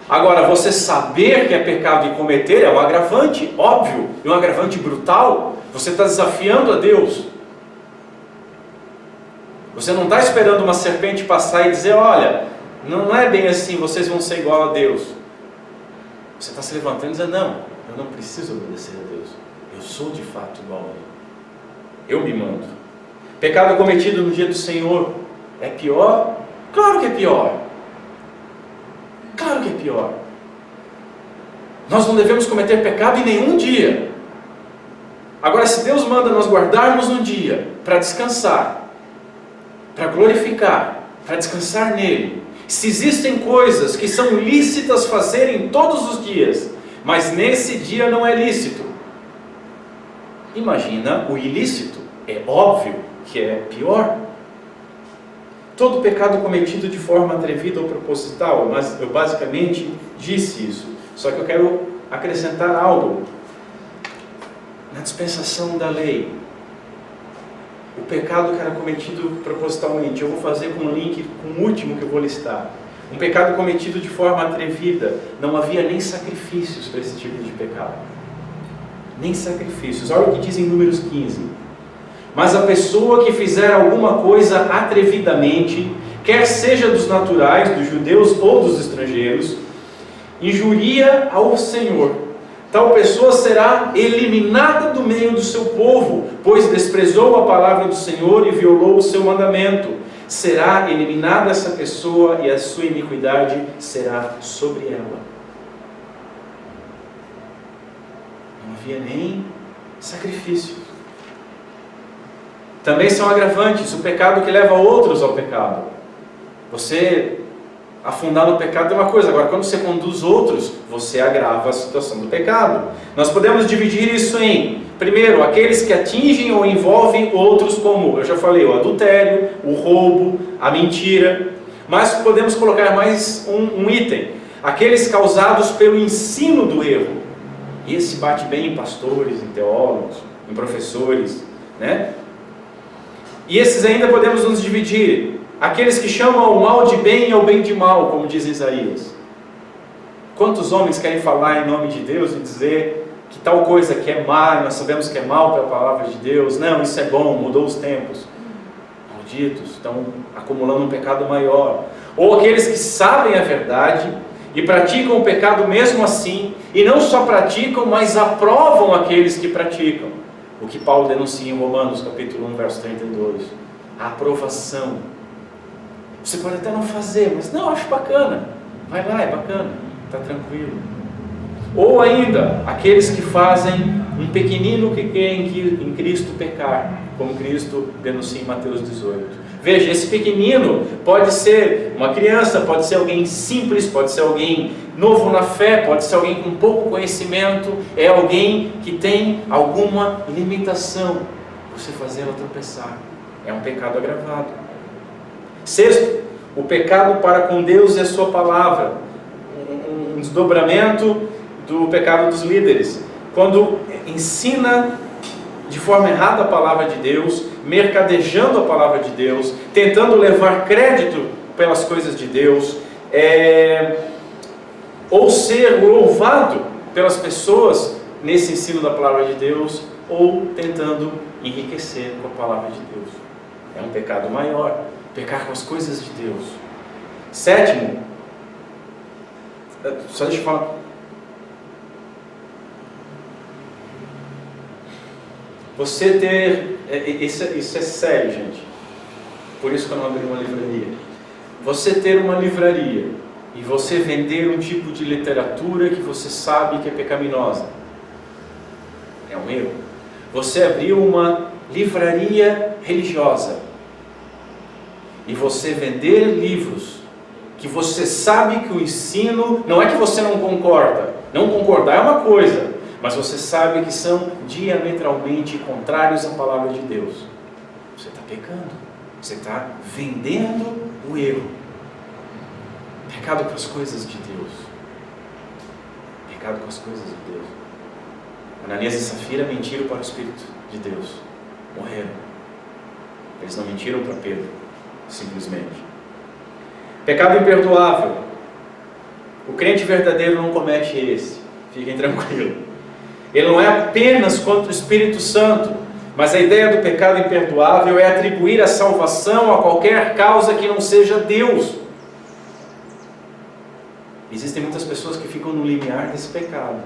Agora, você saber que é pecado e cometer é um agravante, óbvio, e um agravante brutal. Você está desafiando a Deus. Você não está esperando uma serpente passar e dizer, olha, não é bem assim, vocês vão ser igual a Deus. Você está se levantando e dizendo, não, eu não preciso obedecer a Deus. Eu sou de fato igual a Ele. Eu me mando. Pecado cometido no dia do Senhor é pior? Claro que é pior. Claro que é pior. Nós não devemos cometer pecado em nenhum dia. Agora, se Deus manda nós guardarmos um dia para descansar, para glorificar, para descansar nele, se existem coisas que são lícitas fazerem todos os dias, mas nesse dia não é lícito, imagina o ilícito. É óbvio que é pior. Todo pecado cometido de forma atrevida ou proposital, mas eu basicamente disse isso. Só que eu quero acrescentar algo. Na dispensação da lei, o pecado que era cometido propositalmente, eu vou fazer com um link com o último que eu vou listar. Um pecado cometido de forma atrevida, não havia nem sacrifícios para esse tipo de pecado. Nem sacrifícios. Olha o que diz em Números 15. Mas a pessoa que fizer alguma coisa atrevidamente, quer seja dos naturais, dos judeus ou dos estrangeiros, injuria ao Senhor. Tal pessoa será eliminada do meio do seu povo, pois desprezou a palavra do Senhor e violou o seu mandamento. Será eliminada essa pessoa e a sua iniquidade será sobre ela. Não havia nem sacrifício. Também são agravantes, o pecado que leva outros ao pecado. Você afundar no pecado é uma coisa, agora quando você conduz outros, você agrava a situação do pecado. Nós podemos dividir isso em, primeiro, aqueles que atingem ou envolvem outros, como eu já falei, o adultério, o roubo, a mentira. Mas podemos colocar mais um item, aqueles causados pelo ensino do erro. E esse bate bem em pastores, em teólogos, em professores, né? E esses ainda podemos nos dividir. Aqueles que chamam o mal de bem e o bem de mal, como diz Isaías. Quantos homens querem falar em nome de Deus e dizer que tal coisa que é má, nós sabemos que é mal pela palavra de Deus, não, isso é bom, mudou os tempos. eruditos, estão acumulando um pecado maior. Ou aqueles que sabem a verdade e praticam o pecado mesmo assim, e não só praticam, mas aprovam aqueles que praticam. O que Paulo denuncia em Romanos capítulo 1, verso 32. A aprovação. Você pode até não fazer, mas não, acho bacana. Vai lá, é bacana, está tranquilo. Ou ainda, aqueles que fazem um pequenino que quer em Cristo pecar, como Cristo denuncia em Mateus 18. Veja, esse pequenino pode ser uma criança, pode ser alguém simples, pode ser alguém novo na fé, pode ser alguém com pouco conhecimento, é alguém que tem alguma limitação. Você fazê-lo tropeçar é um pecado agravado. Sexto, o pecado para com Deus e a sua palavra, um desdobramento do pecado dos líderes, quando ensina de forma errada a palavra de Deus, mercadejando a palavra de Deus, tentando levar crédito pelas coisas de Deus, ou ser louvado pelas pessoas nesse ensino da palavra de Deus, ou tentando enriquecer com a palavra de Deus. É um pecado maior, pecar com as coisas de Deus. Sétimo, só deixa eu falar. Você ter, isso é sério, gente, por isso que eu não abri uma livraria. Você ter uma livraria e você vender um tipo de literatura que você sabe que é pecaminosa, é um erro. Você abriu uma livraria religiosa e você vender livros que você sabe que o ensino, não é que você não concorda, não concordar é uma coisa, mas você sabe que são diametralmente contrários à palavra de Deus. Você está pecando. Você está vendendo o erro. Pecado com as coisas de Deus. Pecado com as coisas de Deus. Ananias e Safira mentiram para o Espírito de Deus. Morreram. Eles não mentiram para Pedro, simplesmente. Pecado imperdoável. O crente verdadeiro não comete esse. Fiquem tranquilos. Ele não é apenas contra o Espírito Santo, mas a ideia do pecado imperdoável é atribuir a salvação a qualquer causa que não seja Deus. Existem muitas pessoas que ficam no limiar desse pecado.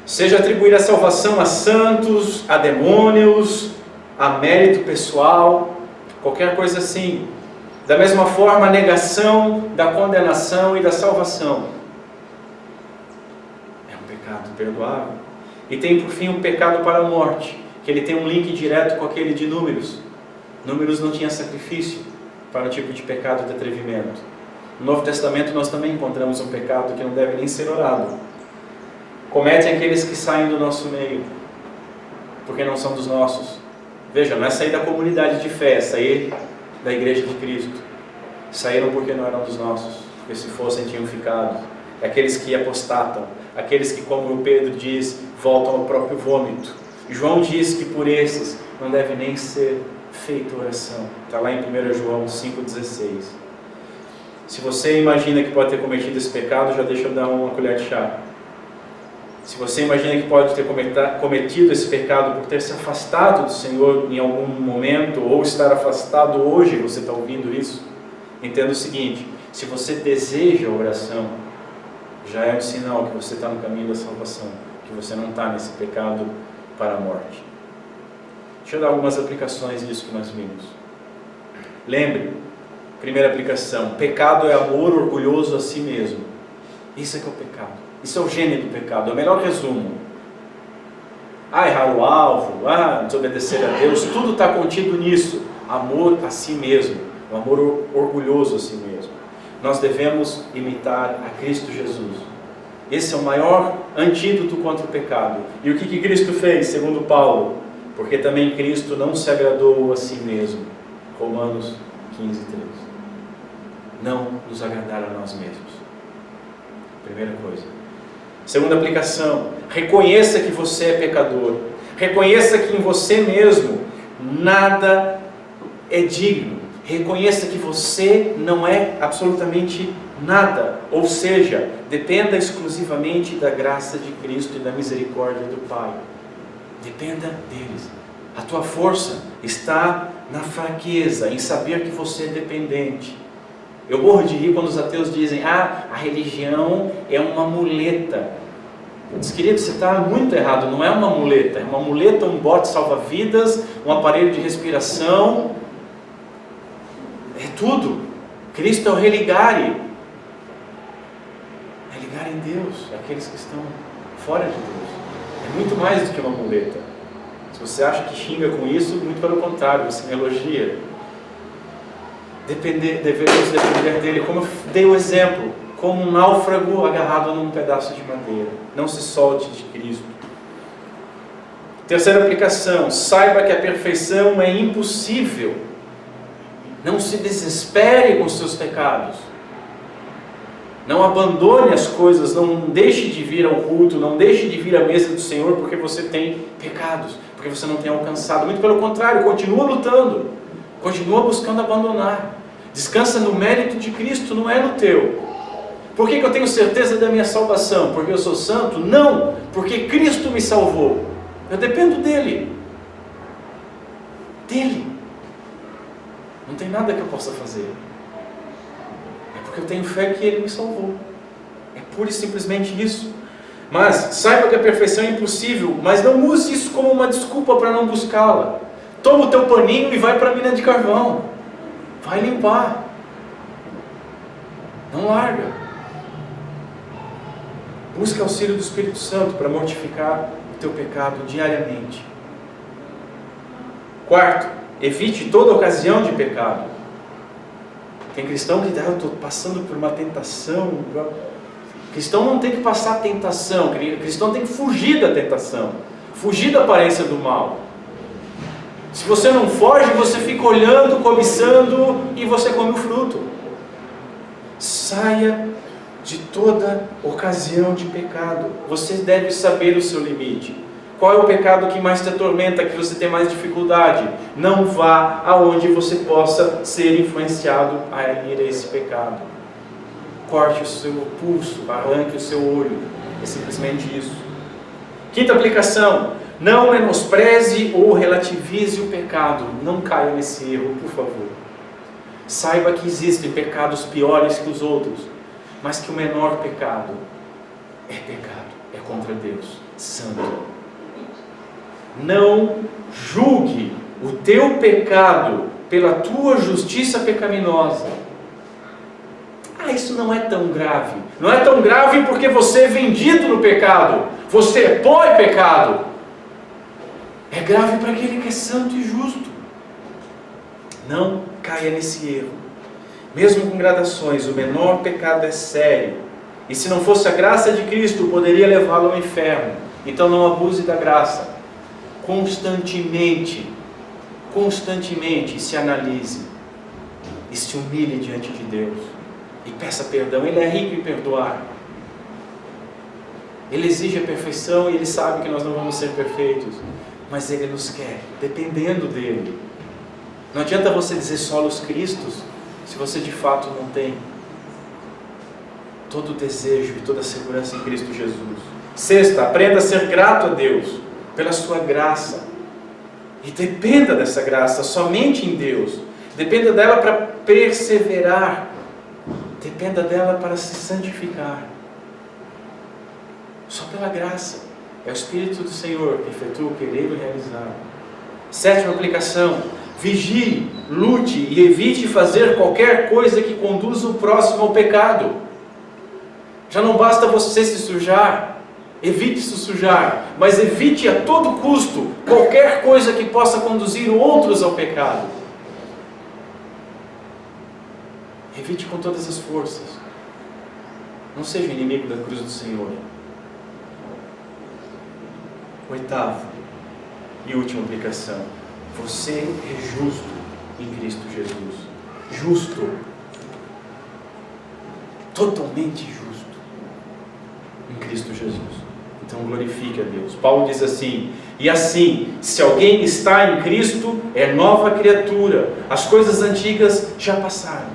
Seja atribuir a salvação a santos, a demônios, a mérito pessoal, qualquer coisa assim. Da mesma forma, a negação da condenação e da salvação. Perdoável. E tem por fim o pecado para a morte, que ele tem um link direto com aquele de Números. Números não tinha sacrifício para o tipo de pecado de atrevimento. No Novo Testamento nós também encontramos um pecado que não deve nem ser orado. Cometem aqueles que saem do nosso meio, porque não são dos nossos. Veja, não é sair da comunidade de fé, é sair da igreja de Cristo. Saíram porque não eram dos nossos, porque se fossem tinham ficado. É aqueles que apostatam, aqueles que, como o Pedro diz, voltam ao próprio vômito. João diz que por esses não deve nem ser feita oração. Está lá em 1 João 5,16. Se você imagina que pode ter cometido esse pecado, já deixa eu dar uma colher de chá. Se você imagina que pode ter cometido esse pecado por ter se afastado do Senhor em algum momento, ou estar afastado hoje, você está ouvindo isso, entenda o seguinte: se você deseja a oração, já é um sinal que você está no caminho da salvação, que você não está nesse pecado para a morte. Deixa eu dar algumas aplicações disso que nós vimos. Lembre, primeira aplicação: pecado é amor orgulhoso a si mesmo. Isso é que é o pecado. Isso é o gênero do pecado, é o melhor resumo. Errar o alvo, desobedecer a Deus, tudo está contido nisso. Amor a si mesmo, o amor orgulhoso a si mesmo. Nós devemos imitar a Cristo Jesus. Esse é o maior antídoto contra o pecado. E o que Cristo fez, segundo Paulo? Porque também Cristo não se agradou a si mesmo. Romanos 15:3. Não nos agradar a nós mesmos. Primeira coisa. Segunda aplicação: reconheça que você é pecador. Reconheça que em você mesmo nada é digno. Reconheça que você não é absolutamente nada. Ou seja, dependa exclusivamente da graça de Cristo e da misericórdia do Pai. Dependa deles. A tua força está na fraqueza, em saber que você é dependente. Eu morro de rir quando os ateus dizem: a religião é uma muleta. Eu disse: querido, você está muito errado, não é uma muleta. É uma muleta, um bote salva-vidas, um aparelho de respiração. É tudo. Cristo é o religare. Religar em Deus, aqueles que estão fora de Deus. É muito mais do que uma muleta. Se você acha que xinga com isso, muito pelo contrário, você me elogia. Devemos depender dele, como eu dei o exemplo, como um náufrago agarrado num pedaço de madeira. Não se solte de Cristo. Terceira aplicação: saiba que a perfeição é impossível. Não se desespere com os seus pecados. Não abandone as coisas, não deixe de vir ao culto, não deixe de vir à mesa do Senhor porque você tem pecados, porque você não tem alcançado. Muito pelo contrário, continua lutando, continua buscando abandonar. Descansa no mérito de Cristo, não é no teu. Por que eu tenho certeza da minha salvação? Porque eu sou santo? Não, porque Cristo me salvou. Eu dependo dele. Dele. Não tem nada que eu possa fazer. É porque eu tenho fé que ele me salvou. É pura e simplesmente isso. Mas saiba que a perfeição é impossível, mas não use isso como uma desculpa para não buscá-la. Toma o teu paninho e vai para a mina de carvão. Vai limpar. Não larga. Busque auxílio do Espírito Santo para mortificar o teu pecado diariamente. Quarto, evite toda ocasião de pecado. Tem cristão que diz: eu estou passando por uma tentação. Cristão não tem que passar tentação. Cristão tem que fugir da tentação, fugir da aparência do mal. Se você não foge, você fica olhando, cobiçando e você come o fruto. Saia de toda ocasião de pecado. Você deve saber o seu limite. Qual é o pecado que mais te atormenta, que você tem mais dificuldade? Não vá aonde você possa ser influenciado a ir a esse pecado. Corte o seu pulso, arranque o seu olho. É simplesmente isso. Quinta aplicação: não menospreze ou relativize o pecado. Não caia nesse erro, por favor. Saiba que existem pecados piores que os outros, mas que o menor pecado, é contra Deus, santo. Não julgue o teu pecado pela tua justiça pecaminosa. Isso não é tão grave. Não é tão grave porque você é vendido no pecado. Você é pó e pecado. É grave para aquele que é santo e justo. Não caia nesse erro. Mesmo com gradações, o menor pecado é sério. E se não fosse a graça de Cristo, poderia levá-lo ao inferno. Então não abuse da graça. Constantemente se analise e se humilhe diante de Deus e peça perdão. Ele é rico em perdoar. Ele exige a perfeição e Ele sabe que nós não vamos ser perfeitos, mas Ele nos quer, dependendo dEle. Não adianta você dizer solos Cristos se você de fato não tem todo o desejo e toda a segurança em Cristo Jesus. Sexta, aprenda a ser grato a Deus pela sua graça. E dependa dessa graça somente em Deus. Dependa dela para perseverar. Dependa dela para se santificar. Só pela graça. É o Espírito do Senhor que efetua o querer e o realizar. Sétima aplicação: vigie, lute e evite fazer qualquer coisa que conduza o próximo ao pecado. Já não basta você se sujar. Evite se sujar, mas evite a todo custo qualquer coisa que possa conduzir outros ao pecado. Evite com todas as forças. Não seja inimigo da cruz do Senhor. Oitavo e última aplicação: você é justo em Cristo Jesus. Justo. Totalmente justo em Cristo Jesus. Então glorifique a Deus. Paulo diz assim: e assim, se alguém está em Cristo, é nova criatura. As coisas antigas já passaram,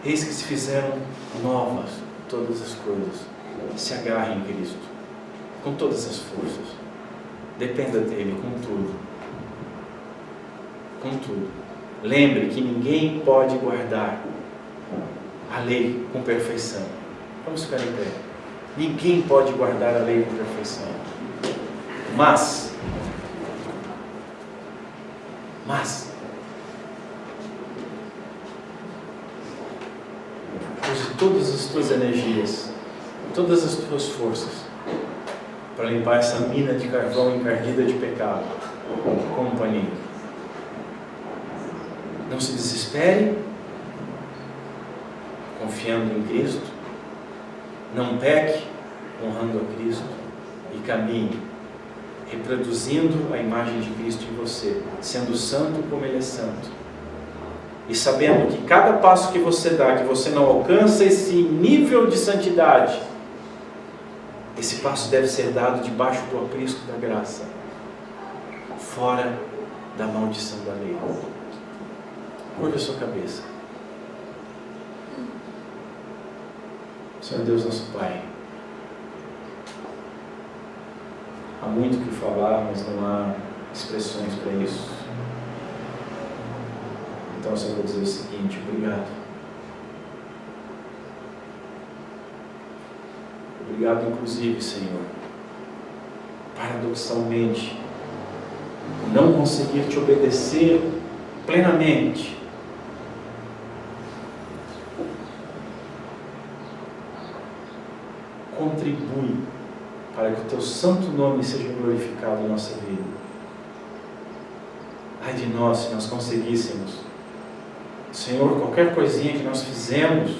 eis que se fizeram novas todas as coisas. Se agarre em Cristo com todas as forças. Dependa dele com tudo. Contudo, lembre que ninguém pode guardar a lei com perfeição. Vamos ficar em pé. Ninguém pode guardar a lei com perfeição. Mas, use todas as tuas energias, todas as tuas forças, para limpar essa mina de carvão encardida de pecado com um paninho. Não se desespere, confiando em Cristo. Não peque, honrando a Cristo. E caminhe, reproduzindo a imagem de Cristo em você, sendo santo como Ele é santo. E sabendo que cada passo que você dá, que você não alcança esse nível de santidade, esse passo deve ser dado debaixo do aprisco da graça, fora da maldição da lei. Curva a sua cabeça. Senhor Deus, nosso Pai, há muito o que falar, mas não há expressões para isso. Então eu só vou dizer o seguinte: obrigado. Obrigado, inclusive, Senhor, paradoxalmente, não conseguir te obedecer plenamente, contribui para que o Teu santo nome seja glorificado em nossa vida. Ai de nós se nós conseguíssemos, Senhor, qualquer coisinha que nós fizemos,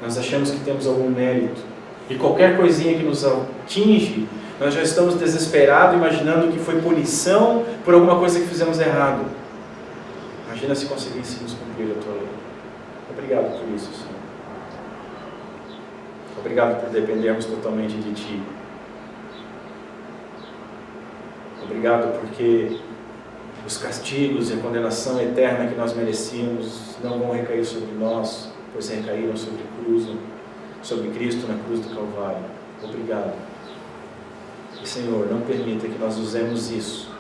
nós achamos que temos algum mérito, e qualquer coisinha que nos atinge, nós já estamos desesperados, imaginando que foi punição por alguma coisa que fizemos errado. Imagina se conseguíssemos cumprir a Tua lei. Obrigado por isso, Senhor. Obrigado por dependermos totalmente de Ti. Obrigado porque os castigos e a condenação eterna que nós merecíamos não vão recair sobre nós, pois recaíram sobre Cristo na cruz do Calvário. Obrigado. E, Senhor, não permita que nós usemos isso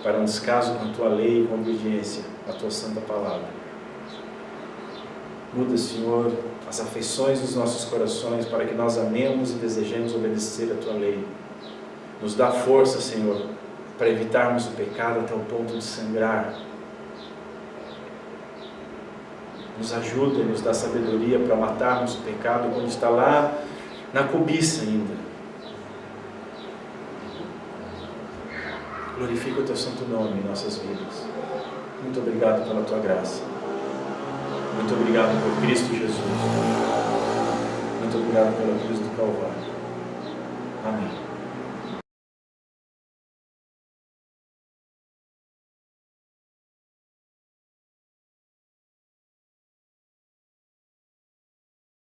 para um descaso com a Tua lei e com obediência à Tua santa palavra. Muda, Senhor, as afeições dos nossos corações para que nós amemos e desejemos obedecer a Tua lei. Nos dá força, Senhor, para evitarmos o pecado até o ponto de sangrar. Nos ajuda e nos dá sabedoria para matarmos o pecado quando está lá na cobiça ainda. Glorifica o Teu santo nome em nossas vidas. Muito obrigado pela Tua graça. Muito obrigado por Cristo Jesus. Muito obrigado pela cruz do Calvário. Amém.